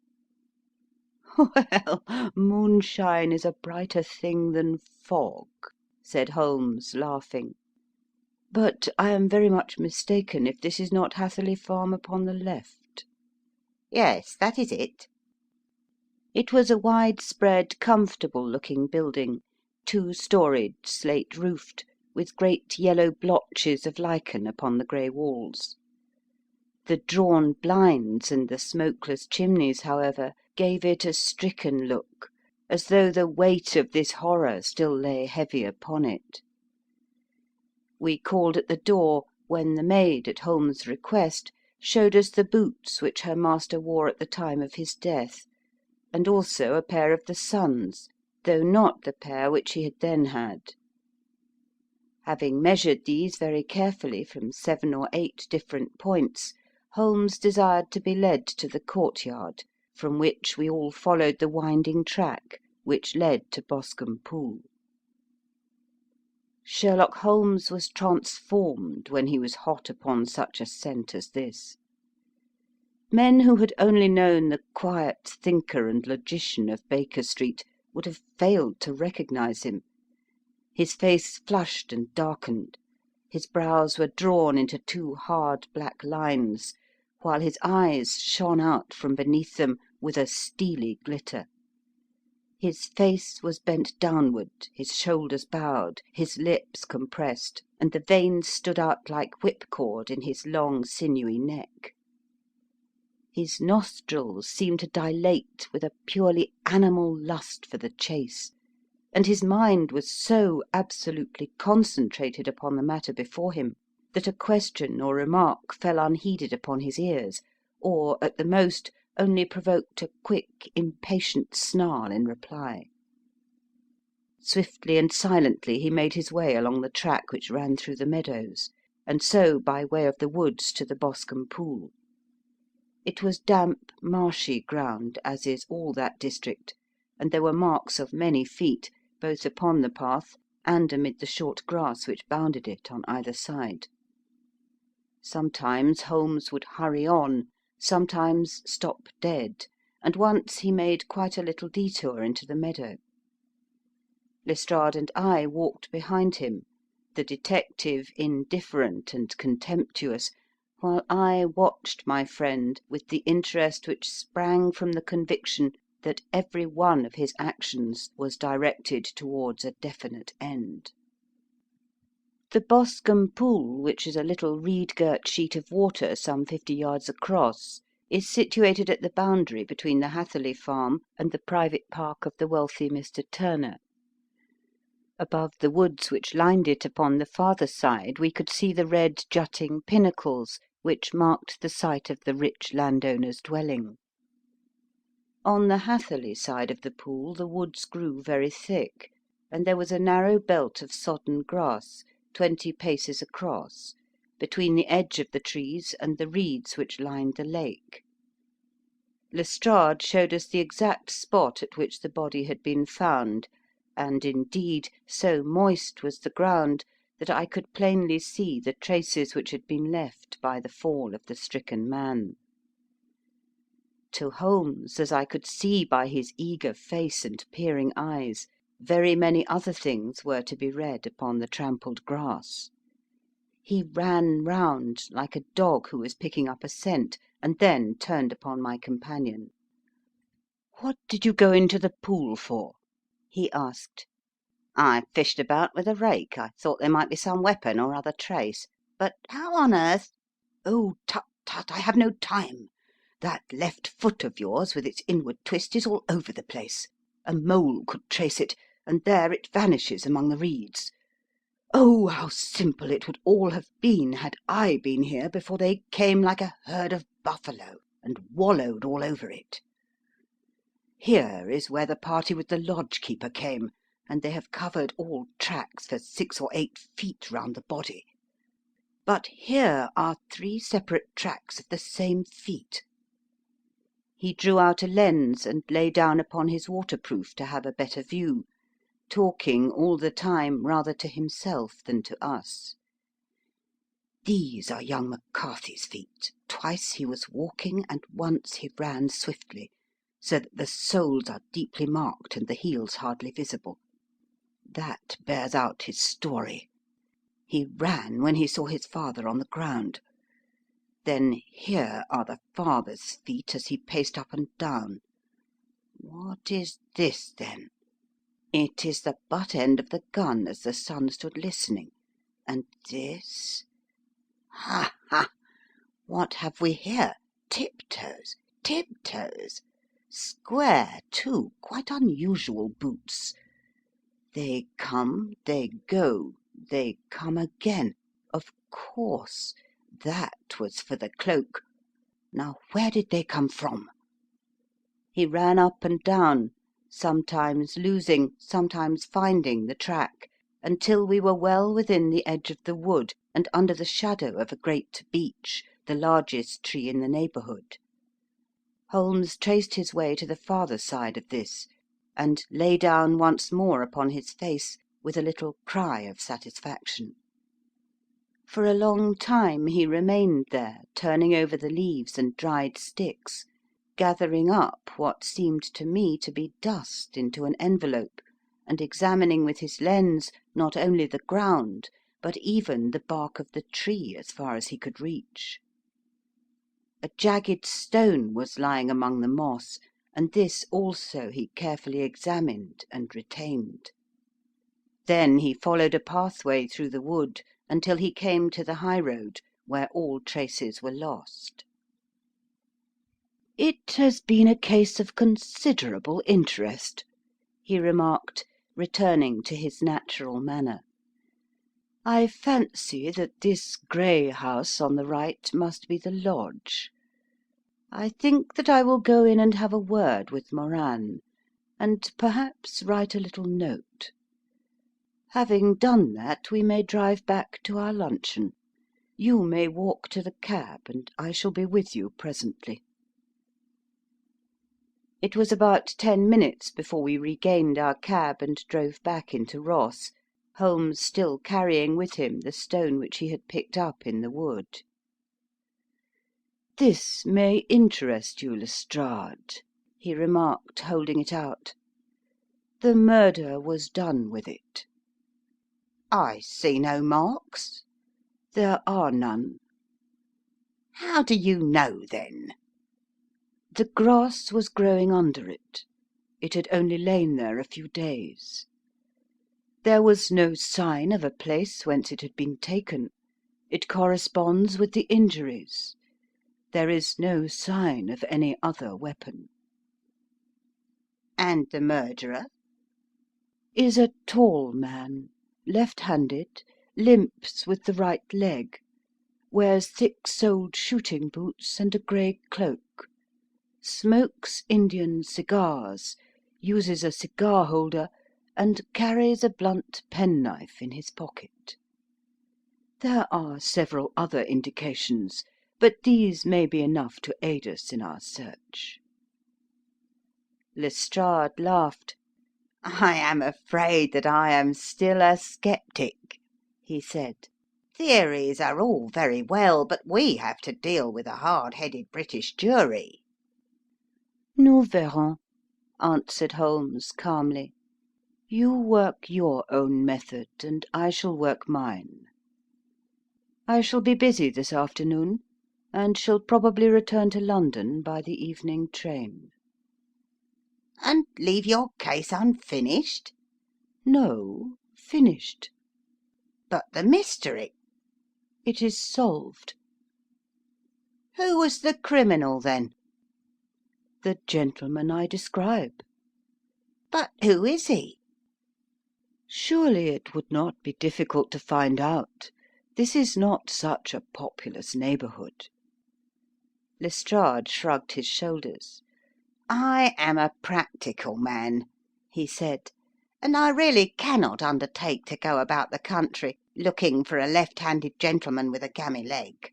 Speaker 1: "Well, moonshine is a brighter thing than fog," said Holmes, laughing. "But I am very much mistaken if this is not Hatherley Farm upon the left."
Speaker 2: "Yes, that is it."
Speaker 1: It was a widespread, comfortable looking building, 2-storied, slate roofed, with great yellow blotches of lichen upon the grey walls. The drawn blinds and the smokeless chimneys, however, gave it a stricken look, as though the weight of this horror still lay heavy upon it. We called at the door, when the maid, at Holmes' request, showed us the boots which her master wore at the time of his death, and also a pair of the son's, though not the pair which he had then had. Having measured these very carefully from 7 or 8 different points, Holmes desired to be led to the courtyard, from which we all followed the winding track which led to Boscombe Pool. Sherlock Holmes was transformed when he was hot upon such a scent as this. Men who had only known the quiet thinker and logician of Baker Street would have failed to recognise him. His face flushed and darkened, his brows were drawn into 2 hard black lines, while his eyes shone out from beneath them with a steely glitter. His face was bent downward, his shoulders bowed, his lips compressed, and the veins stood out like whipcord in his long sinewy neck. His nostrils seemed to dilate with a purely animal lust for the chase, and his mind was so absolutely concentrated upon the matter before him that a question or remark fell unheeded upon his ears, or, at the most, only provoked a quick, impatient snarl in reply. Swiftly and silently he made his way along the track which ran through the meadows, and so by way of the woods to the Boscombe pool. It was damp, marshy ground, as is all that district, and there were marks of many feet, both upon the path and amid the short grass which bounded it on either side. Sometimes Holmes would hurry on, sometimes stop dead, and once he made quite a little detour into the meadow. Lestrade and I walked behind him, the detective indifferent and contemptuous, while I watched my friend with the interest which sprang from the conviction that every one of his actions was directed towards a definite end. The Boscombe pool, which is a little reed-girt sheet of water some 50 yards across, is situated at the boundary between the Hatherley farm and the private park of the wealthy Mr. Turner. Above the woods which lined it upon the farther side we could see the red jutting pinnacles which marked the site of the rich landowner's dwelling. On the Hatherley side of the pool the woods grew very thick, and there was a narrow belt of sodden grass, 20 paces across, between the edge of the trees and the reeds which lined the lake. Lestrade showed us the exact spot at which the body had been found, and, indeed, so moist was the ground that I could plainly see the traces which had been left by the fall of the stricken man. To Holmes, as I could see by his eager face and peering eyes, very many other things were to be read upon the trampled grass. He ran round like a dog who was picking up a scent, and then turned upon my companion. "What did you go into the pool for?" he asked. "I fished about with a rake. I thought there might be some weapon or other trace. But how on earth—" "Oh, tut, tut, I have no time. That left foot of yours with its inward twist is all over the place. A mole could trace it, and there it vanishes among the reeds. Oh, how simple it would all have been had I been here before they came like a herd of buffalo and wallowed all over it. Here is where the party with the lodge keeper came, and they have covered all tracks for 6 or 8 feet round the body. But here are 3 separate tracks of the same feet." He drew out a lens and lay down upon his waterproof to have a better view, talking all the time rather to himself than to us. "These are young McCarthy's feet. Twice he was walking, and once he ran swiftly, so that the soles are deeply marked and the heels hardly visible. That bears out his story. He ran when he saw his father on the ground. Then here are the father's feet as he paced up and down. What is this, then? It is the butt end of the gun as the son stood listening. And this? Ha, ha! What have we here? Tiptoes! Tiptoes! Square, too, quite unusual boots. They come, they go, they come again. Of course, that was for the cloak. Now where did they come from?" He ran up and down, sometimes losing, sometimes finding the track, until we were well within the edge of the wood and under the shadow of a great beech, the largest tree in the neighbourhood. Holmes traced his way to the farther side of this, and lay down once more upon his face with a little cry of satisfaction. For a long time he remained there, turning over the leaves and dried sticks, gathering up what seemed to me to be dust into an envelope, and examining with his lens not only the ground, but even the bark of the tree as far as he could reach. A jagged stone was lying among the moss, and this also he carefully examined and retained. Then he followed a pathway through the wood until he came to the high road, where all traces were lost. "It has been a case of considerable interest," he remarked, returning to his natural manner. "I fancy that this grey house on the right must be the lodge. I think that I will go in and have a word with Moran, and perhaps write a little note. Having done that, we may drive back to our luncheon.
Speaker 3: You may walk to the cab, and I shall be with you presently." It was about 10 minutes before we regained our cab and drove back into Ross, Holmes still carrying with him the stone which he had picked up in the wood. "This may interest you, Lestrade," he remarked, holding it out. "The murder was done with it."
Speaker 2: I see no marks.
Speaker 3: "There are none."
Speaker 2: How do you know, then?
Speaker 3: "The grass was growing under it. It had only lain there a few days. There was no sign of a place whence it had been taken. It corresponds with the injuries. There is no sign of any other weapon."
Speaker 2: And the murderer?
Speaker 3: "Is a tall man, left-handed, limps with the right leg, wears thick-soled shooting boots and a grey cloak, smokes Indian cigars, uses a cigar-holder, and carries a blunt penknife in his pocket. There are several other indications, but these may be enough to aid us in our search."
Speaker 2: Lestrade laughed. "I am afraid that I am still a sceptic," he said. "Theories are all very well, but we have to deal with a hard-headed British jury."
Speaker 3: "Nous verrons," answered Holmes calmly. "You work your own method, and I shall work mine. I shall be busy this afternoon, and shall probably return to London by the evening train."
Speaker 2: "And leave your case unfinished?"
Speaker 3: "No, finished."
Speaker 2: "But the mystery?"
Speaker 3: "It is solved."
Speaker 2: "Who was the criminal, then?"
Speaker 3: "The gentleman I describe."
Speaker 2: "But who is he?"
Speaker 3: "Surely it would not be difficult to find out. This is not such a populous neighbourhood."
Speaker 2: Lestrade shrugged his shoulders. "I am a practical man," he said, "and I really cannot undertake to go about the country looking for a left-handed gentleman with a gammy leg.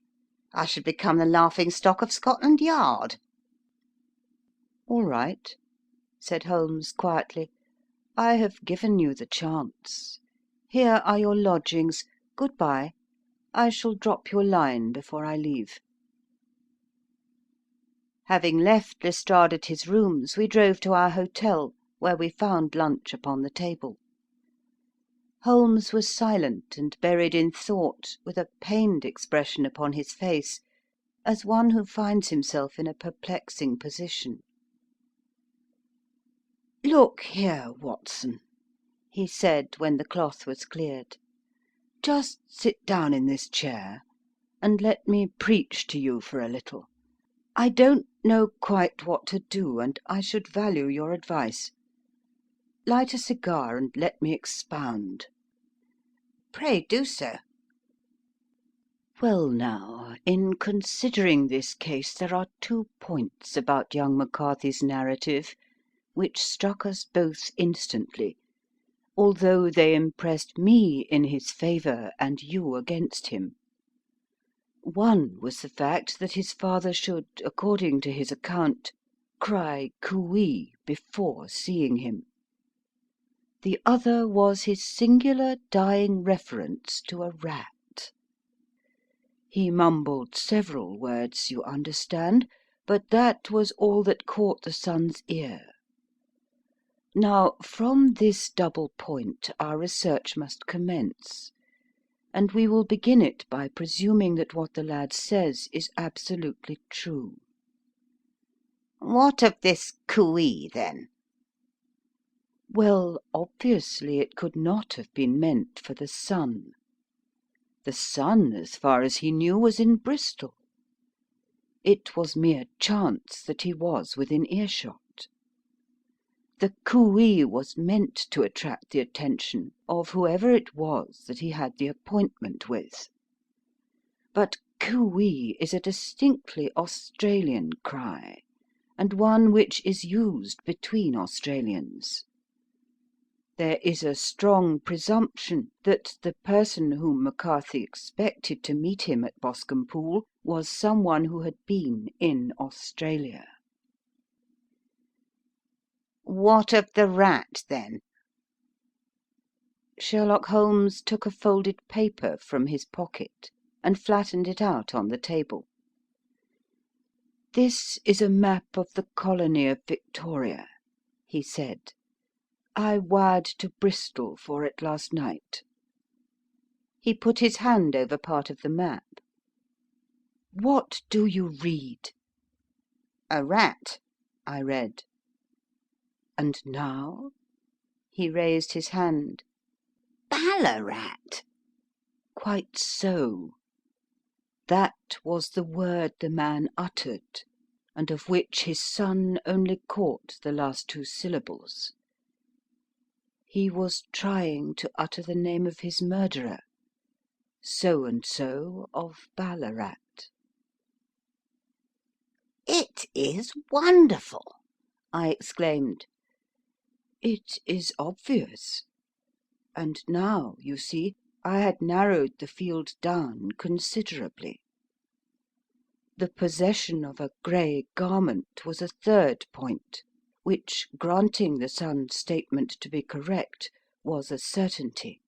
Speaker 2: I should become the laughing stock of Scotland Yard."
Speaker 3: "All right," said Holmes quietly. "I have given you the chance. Here are your lodgings. Good-bye. I shall drop you a line before I leave." Having left Lestrade at his rooms, we drove to our hotel, where we found lunch upon the table. Holmes was silent and buried in thought, with a pained expression upon his face, as one who finds himself in a perplexing position. "Look here, Watson," he said, when the cloth was cleared. "Just sit down in this chair, and let me preach to you for a little. I don't know quite what to do, and I should value your advice. Light a cigar, and let me expound."
Speaker 2: "Pray do so."
Speaker 3: "Well now, in considering this case, there are 2 points about young McCarthy's narrative which struck us both instantly, although they impressed me in his favour and you against him. One was the fact that his father should, according to his account, cry cooee before seeing him. The other was his singular dying reference to a rat. He mumbled several words, you understand, but that was all that caught the son's ear. Now, from this double point our research must commence, and we will begin it by presuming that what the lad says is absolutely true."
Speaker 2: "What of this cooee, then?"
Speaker 3: Well, obviously it could not have been meant for the son. The son, as far as he knew, was in Bristol. It was mere chance that he was within earshot. The cooee was meant to attract the attention of whoever it was that he had the appointment with. But cooee is a distinctly Australian cry, and one which is used between Australians. There is a strong presumption that the person whom McCarthy expected to meet him at Boscombe Pool was someone who had been in Australia."
Speaker 2: "What of the rat, then?"
Speaker 3: Sherlock Holmes took a folded paper from his pocket and flattened it out on the table. "This is a map of the colony of Victoria," he said. "I wired to Bristol for it last night." He put his hand over part of the map. "What do you read?"
Speaker 2: "A rat," I read.
Speaker 3: "And now?" He raised his hand.
Speaker 2: "Ballarat."
Speaker 3: "Quite so. That was the word the man uttered, and of which his son only caught the last two syllables. He was trying to utter the name of his murderer, so and so of Ballarat."
Speaker 2: "It is wonderful!" I exclaimed.
Speaker 3: "It is obvious. And now, you see, I had narrowed the field down considerably. The possession of a grey garment was a third point, which, granting the son's statement to be correct, was a certainty.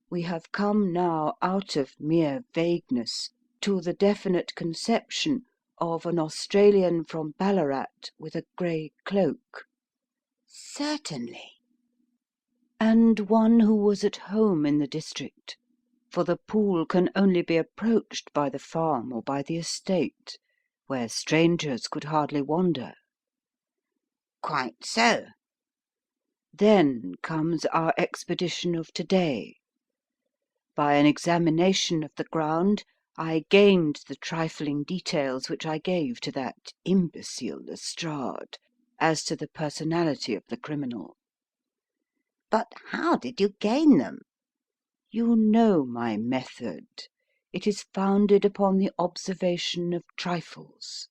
Speaker 3: We have come now out of mere vagueness to the definite conception of an Australian from Ballarat with a grey cloak."
Speaker 2: "Certainly."
Speaker 3: "And one who was at home in the district, for the pool can only be approached by the farm or by the estate, where strangers could hardly wander."
Speaker 2: "Quite so."
Speaker 3: Then comes our expedition of to-day. By an examination of the ground, I gained the trifling details which I gave to that imbecile Lestrade as to the personality of the criminal."
Speaker 2: "But how did you gain them?"
Speaker 3: "You know my method. It is founded upon the observation of trifles."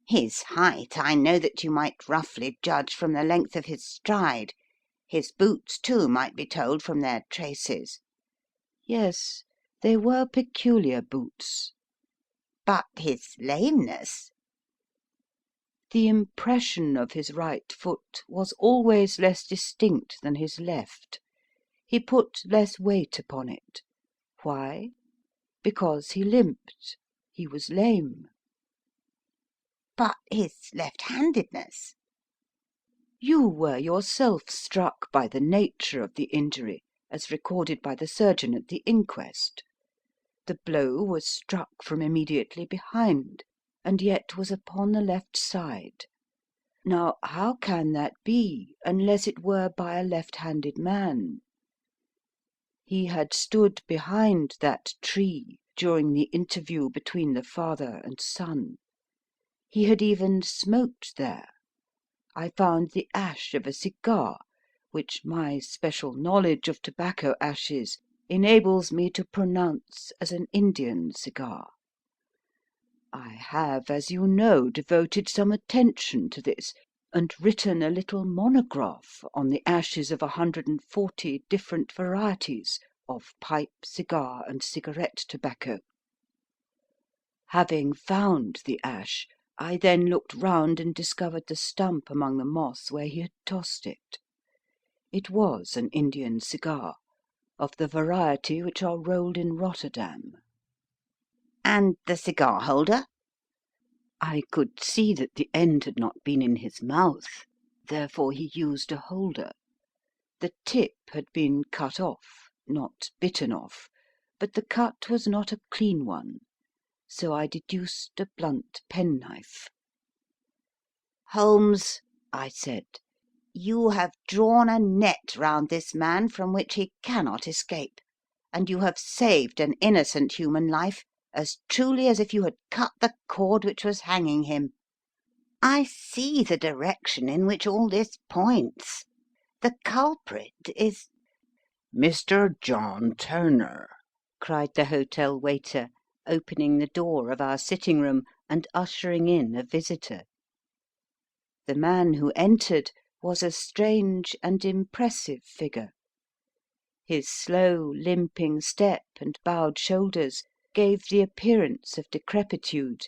Speaker 2: "His height I know that you might roughly judge from the length of his stride. His boots, too, might be told from their traces."
Speaker 3: "Yes, they were peculiar boots."
Speaker 2: "But his lameness?"
Speaker 3: "The impression of his right foot was always less distinct than his left. He put less weight upon it. Why? Because he limped. He was lame."
Speaker 2: "But his left-handedness?"
Speaker 3: "You were yourself struck by the nature of the injury, as recorded by the surgeon at the inquest. The blow was struck from immediately behind, and yet was upon the left side. Now, how can that be, unless it were by a left-handed man? He had stood behind that tree during the interview between the father and son. He had even smoked there. I found the ash of a cigar, which my special knowledge of tobacco ashes enables me to pronounce as an Indian cigar. I have, as you know, devoted some attention to this, and written a little monograph on the ashes of 140 different varieties of pipe, cigar, and cigarette tobacco. Having found the ash, I then looked round and discovered the stump among the moss where he had tossed it. It was an Indian cigar, of the variety which are rolled in Rotterdam."
Speaker 2: "And the cigar holder?"
Speaker 3: I could see that the end had not been in his mouth, therefore he used a holder. The tip had been cut off, not bitten off, but the cut was not a clean one, so I deduced a blunt penknife.
Speaker 2: "Holmes," I said, "you have drawn a net round this man from which he cannot escape, and you have saved an innocent human life as truly as if you had cut the cord which was hanging him. I see the direction in which all this points. The culprit is—"
Speaker 1: "Mr. John Turner,"
Speaker 3: cried the hotel waiter, opening the door of our sitting room and ushering in a visitor. The man who entered was a strange and impressive figure. His slow, limping step and bowed shoulders gave the appearance of decrepitude,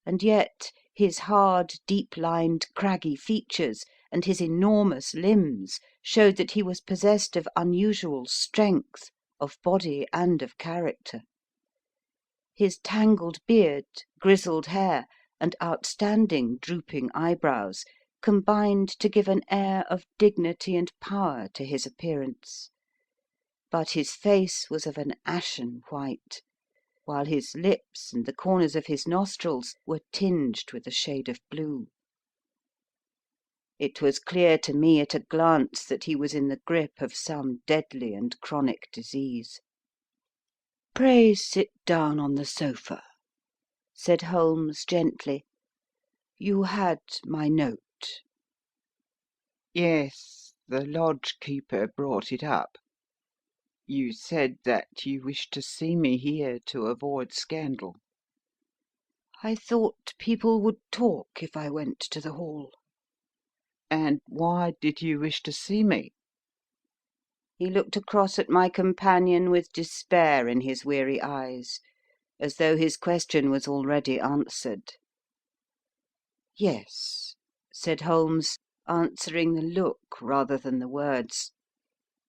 Speaker 3: and yet his hard, deep-lined, craggy features and his enormous limbs showed that he was possessed of unusual strength of body and of character. His tangled beard, grizzled hair, and outstanding drooping eyebrows combined to give an air of dignity and power to his appearance, but his face was of an ashen white, while his lips and the corners of his nostrils were tinged with a shade of blue. It was clear to me at a glance that he was in the grip of some deadly and chronic disease. "Pray sit down on the sofa," said Holmes gently. "You had my note."
Speaker 4: Yes, the lodge keeper brought it up. You said that you wished to see me here to avoid scandal.
Speaker 3: "I thought people would talk if I went to the hall."
Speaker 4: And why did you wish to see me?
Speaker 3: He looked across at my companion with despair in his weary eyes, as though his question was already answered. "Yes," said Holmes, answering the look rather than the words.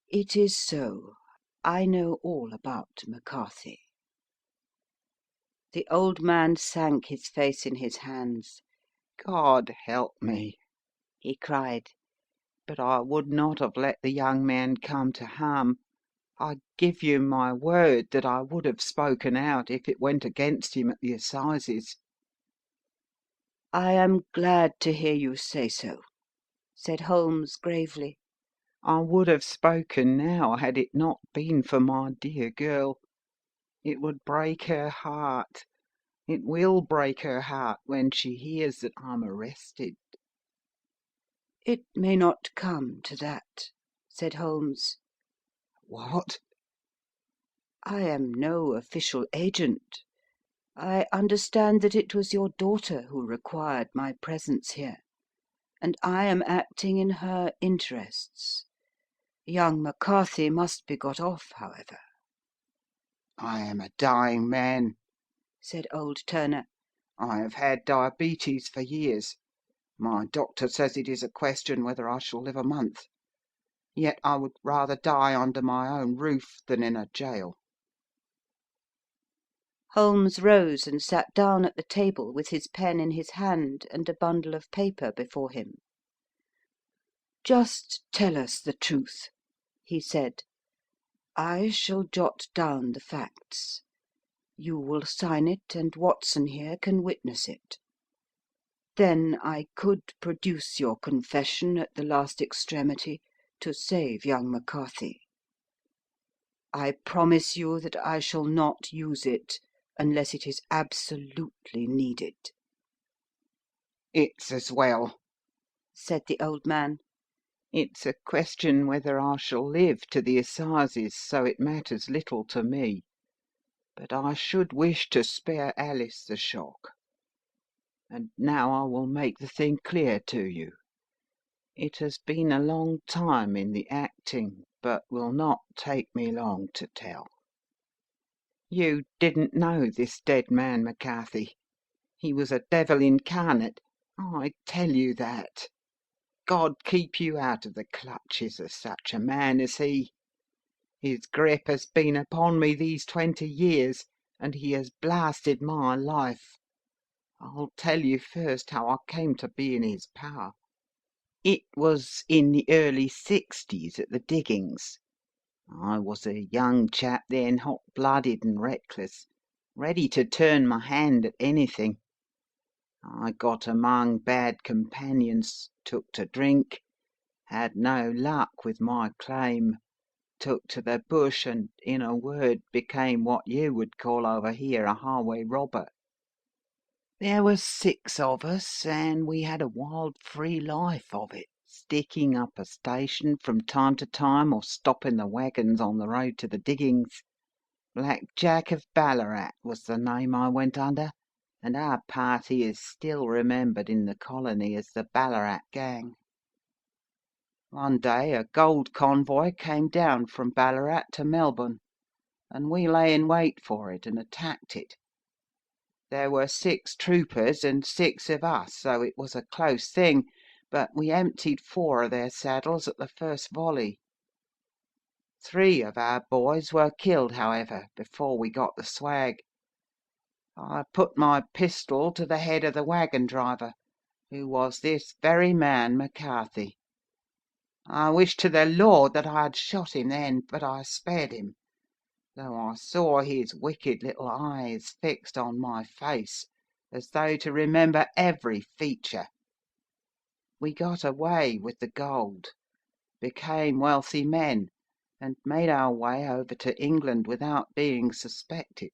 Speaker 3: "It is so. I know all about McCarthy." The old man sank his face in his hands.
Speaker 4: God help me,
Speaker 3: He cried.
Speaker 4: but I would not have let the young man come to harm. I give you my word that I would have spoken out if it went against him at the assizes.
Speaker 3: "I am glad to hear you say so," said Holmes gravely.
Speaker 4: I would have spoken now had it not been for my dear girl. It would break her heart. It will break her heart when she hears that I'm arrested.
Speaker 3: "It may not come to that," said Holmes.
Speaker 4: What?
Speaker 3: "I am no official agent. I understand that it was your daughter who required my presence here, and I am acting in her interests. Young McCarthy must be got off, however."
Speaker 4: I am a dying man,
Speaker 3: said old Turner.
Speaker 4: I have had diabetes for years. My doctor says it is a question whether I shall live a month. Yet I would rather die under my own roof than in a jail.
Speaker 3: Holmes rose and sat down at the table with his pen in his hand and a bundle of paper before him. "Just tell us the truth," he said. "I shall jot down the facts. You will sign it, and Watson here can witness it. Then I could produce your confession at the last extremity to save young McCarthy. I promise you that I shall not use it unless it is absolutely needed."
Speaker 4: It's as well,
Speaker 3: said the old man.
Speaker 4: It's a question whether I shall live to the assizes, so it matters little to me. But I should wish to spare Alice the shock. And now I will make the thing clear to you. It has been a long time in the acting, but will not take me long to tell. You didn't know this dead man, McCarthy. He was a devil incarnate. I tell you that. God keep you out of the clutches of such a man as he. His grip has been upon me these 20 years, and he has blasted my life. I'll tell you first how I came to be in his power. It was in the early 60s at the diggings. I was a young chap then, hot-blooded and reckless, ready to turn my hand at anything. I got among bad companions, took to drink, had no luck with my claim, took to the bush, and, in a word, became what you would call over here a highway robber. There were 6 of us, and we had a wild, free life of it, sticking up a station from time to time or stopping the wagons on the road to the diggings. Black Jack of Ballarat was the name I went under, and our party is still remembered in the colony as the Ballarat Gang. One day a gold convoy came down from Ballarat to Melbourne, and we lay in wait for it and attacked it. There were 6 troopers and 6 of us, so it was a close thing, but we emptied 4 of their saddles at the first volley. 3 of our boys were killed, however, before we got the swag. I put my pistol to the head of the wagon driver, who was this very man McCarthy. I wish to the Lord that I had shot him then, but I spared him, though I saw his wicked little eyes fixed on my face, as though to remember every feature. We got away with the gold, became wealthy men, and made our way over to England without being suspected.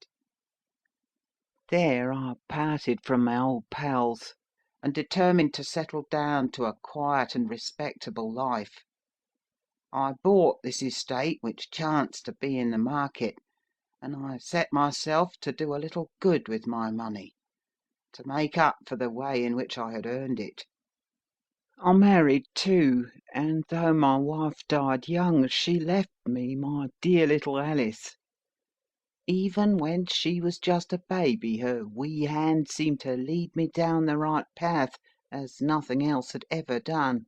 Speaker 4: There I parted from my old pals, and determined to settle down to a quiet and respectable life. I bought this estate, which chanced to be in the market, and I set myself to do a little good with my money, to make up for the way in which I had earned it. I married too, and though my wife died young, she left me my dear little Alice. Even when she was just a baby, her wee hand seemed to lead me down the right path as nothing else had ever done.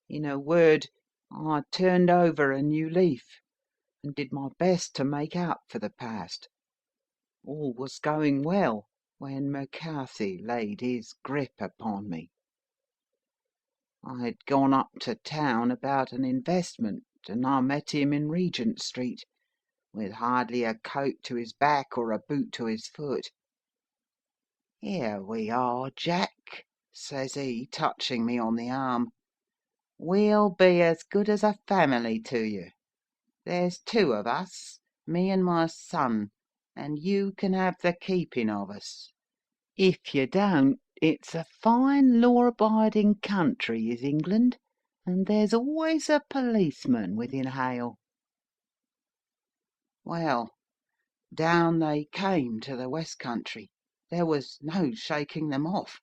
Speaker 4: In a word, I turned over a new leaf, and did my best to make up for the past. All was going well when McCarthy laid his grip upon me. I had gone up to town about an investment, and I met him in Regent Street, with hardly a coat to his back or a boot to his foot. "Here we are, Jack," says he, touching me on the arm. "We'll be as good as a family to you. There's 2 of us, me and my son, and you can have the keeping of us. If you don't, it's a fine law-abiding country, is England, and there's always a policeman within hail." Well, down they came to the West Country. There was no shaking them off,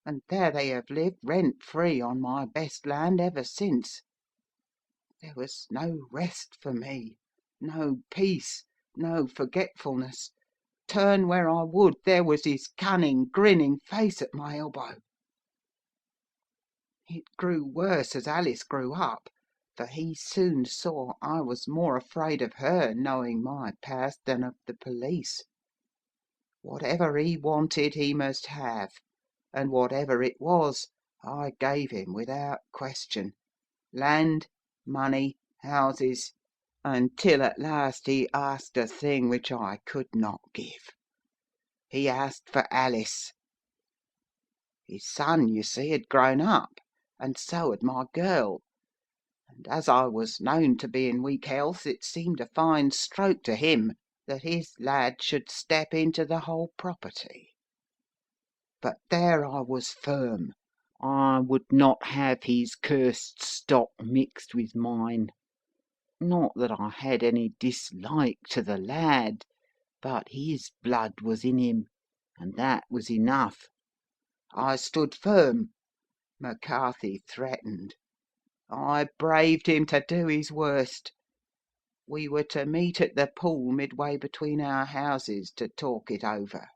Speaker 4: and there they have lived rent-free on my best land ever since. There was no rest for me, no peace, no forgetfulness. Turn where I would, there was his cunning, grinning face at my elbow. It grew worse as Alice grew up, for he soon saw I was more afraid of her knowing my past than of the police. Whatever he wanted he must have, and whatever it was I gave him without question: land, money, houses, until at last he asked a thing which I could not give. He asked for Alice. His son, you see, had grown up, and so had my girl, and as I was known to be in weak health, it seemed a fine stroke to him that his lad should step into the whole property. But there I was firm. I would not have his cursed stock mixed with mine. Not that I had any dislike to the lad, but his blood was in him, and that was enough. I stood firm. McCarthy threatened. I braved him to do his worst. We were to meet at the pool midway between our houses to talk it over.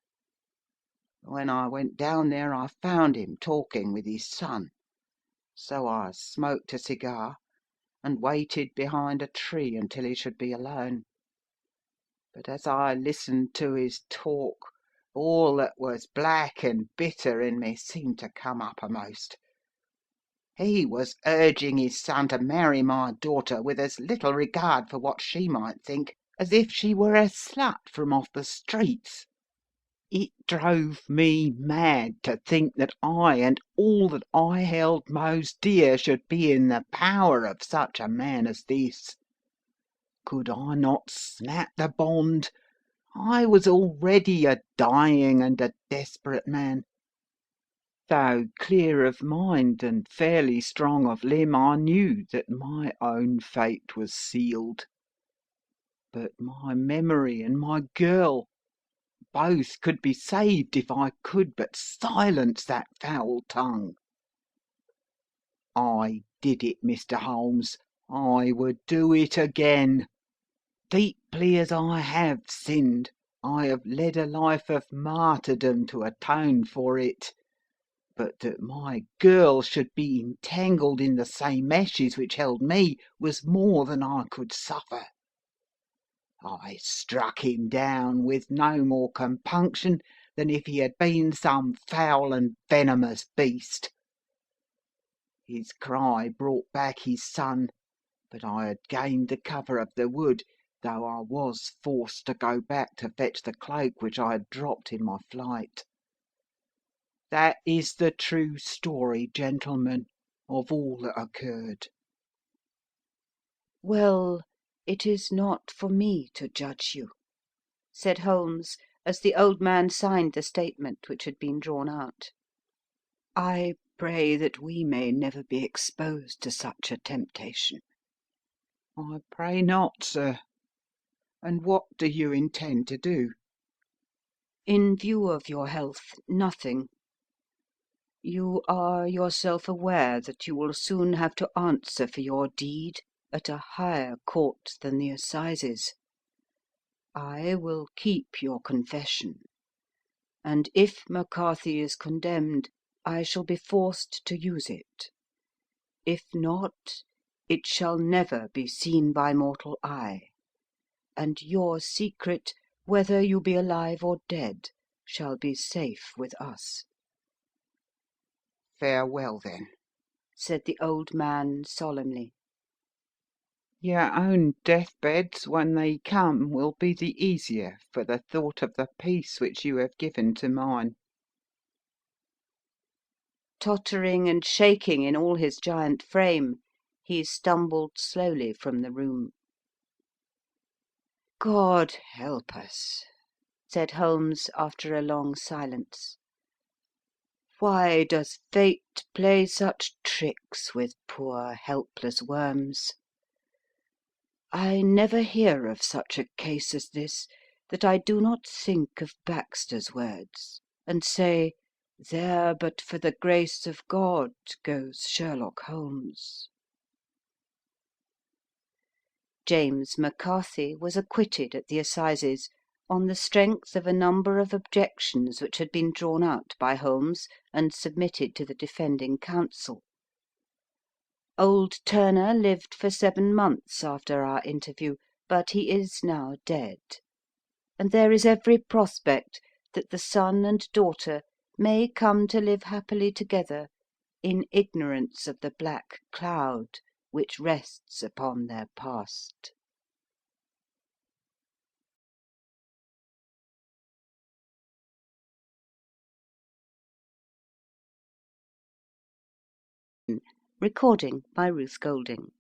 Speaker 4: When I went down there I found him talking with his son, so I smoked a cigar and waited behind a tree until he should be alone. But as I listened to his talk, all that was black and bitter in me seemed to come uppermost. He was urging his son to marry my daughter with as little regard for what she might think as if she were a slut from off the streets. It drove me mad to think that I and all that I held most dear should be in the power of such a man as this. Could I not snap the bond? I was already a dying and a desperate man. Though clear of mind and fairly strong of limb, I knew that my own fate was sealed. But my memory and my girl, both could be saved if I could but silence that foul tongue. I did it, Mr. Holmes. I would do it again. Deeply as I have sinned, I have led a life of martyrdom to atone for it. But that my girl should be entangled in the same meshes which held me was more than I could suffer. I struck him down with no more compunction than if he had been some foul and venomous beast. His cry brought back his son, but I had gained the cover of the wood, though I was forced to go back to fetch the cloak which I had dropped in my flight. That is the true story, gentlemen, of all that occurred.
Speaker 3: Well, it is not for me to judge you, said Holmes, as the old man signed the statement which had been drawn out. I pray that we may never be exposed to such a temptation.
Speaker 4: I pray not, sir. And what do you intend to do?
Speaker 3: In view of your health, nothing. You are yourself aware that you will soon have to answer for your deed at a higher court than the assizes. I will keep your confession, and if McCarthy is condemned, I shall be forced to use it. If not, it shall never be seen by mortal eye, and your secret, whether you be alive or dead, shall be safe with us.
Speaker 4: Farewell, then.
Speaker 3: Said the old man solemnly.
Speaker 4: Your own deathbeds, when they come, will be the easier for the thought of the peace which you have given to mine.
Speaker 3: Tottering and shaking in all his giant frame, he stumbled slowly from the room. God help us, said Holmes after a long silence. Why does fate play such tricks with poor helpless worms? I never hear of such a case as this that I do not think of Baxter's words, and say, there but for the grace of God goes Sherlock Holmes. James McCarthy was acquitted at the assizes on the strength of a number of objections which had been drawn out by Holmes and submitted to the defending counsel. Old Turner lived for 7 months after our interview, but he is now dead, and there is every prospect that the son and daughter may come to live happily together in ignorance of the black cloud which rests upon their past. Recording by Ruth Golding.